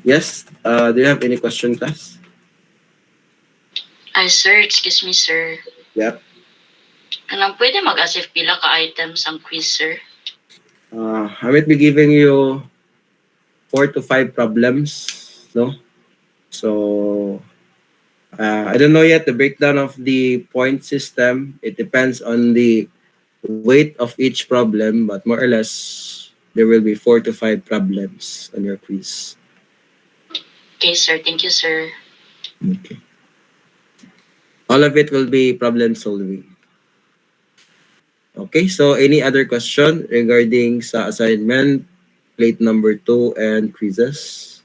Yes, do you have any question, class? Ay, sir, excuse me, sir. Yep. Anong pwede mag-asif pila ka items ang quiz, sir? I might be giving you 4 to 5 problems, no? So, I don't know yet the breakdown of the point system. It depends on the weight of each problem, but more or less, there will be 4 to 5 problems on your quiz. Okay, sir. Thank you, sir. Okay. All of it will be problem solving. Okay, so any other question regarding sa assignment, plate number 2 and quizzes?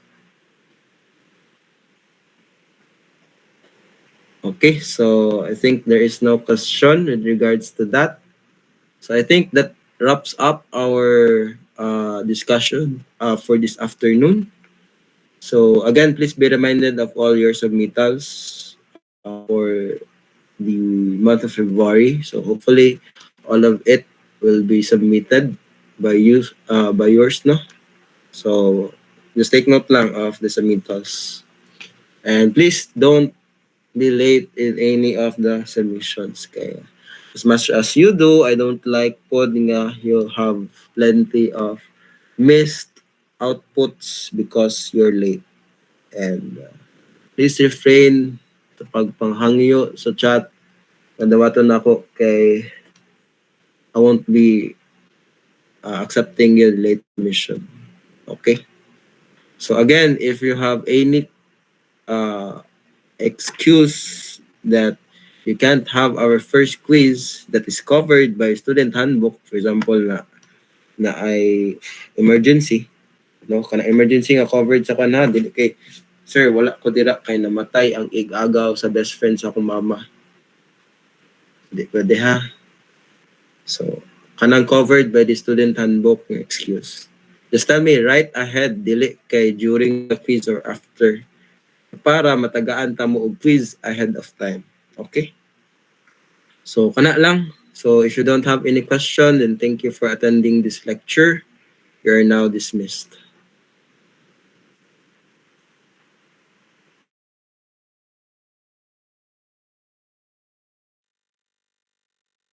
Okay, so I think there is no question with regards to that. So I think that wraps up our discussion for this afternoon. So again, please be reminded of all your submittals for the month of February. So hopefully, all of it will be submitted by you, by yours, no? So just take note lang of the submittals, and please don't be late in any of the submissions. Kaya as much as you do, I don't like pod nga you'll have plenty of missed outputs because you're late. And please refrain sa pagpanghangyo sa chat. Nadawaton ako kay I won't be accepting your late submission. Okay? So again, if you have any excuse that you can't have our first quiz that is covered by student handbook, for example, na ay emergency, no? Kana emergency nga covered sa kana, dili kay sir, wala ko dira kay namatay ang igagaw sa best friend sa akong mama. Di pwede ha. So, kanang covered by the student handbook ng excuse. Just tell me right ahead, dili kay during the quiz or after, para matagaan ta mo og quiz ahead of time. Okay? So, kana lang. So, if you don't have any question, then thank you for attending this lecture. You are now dismissed.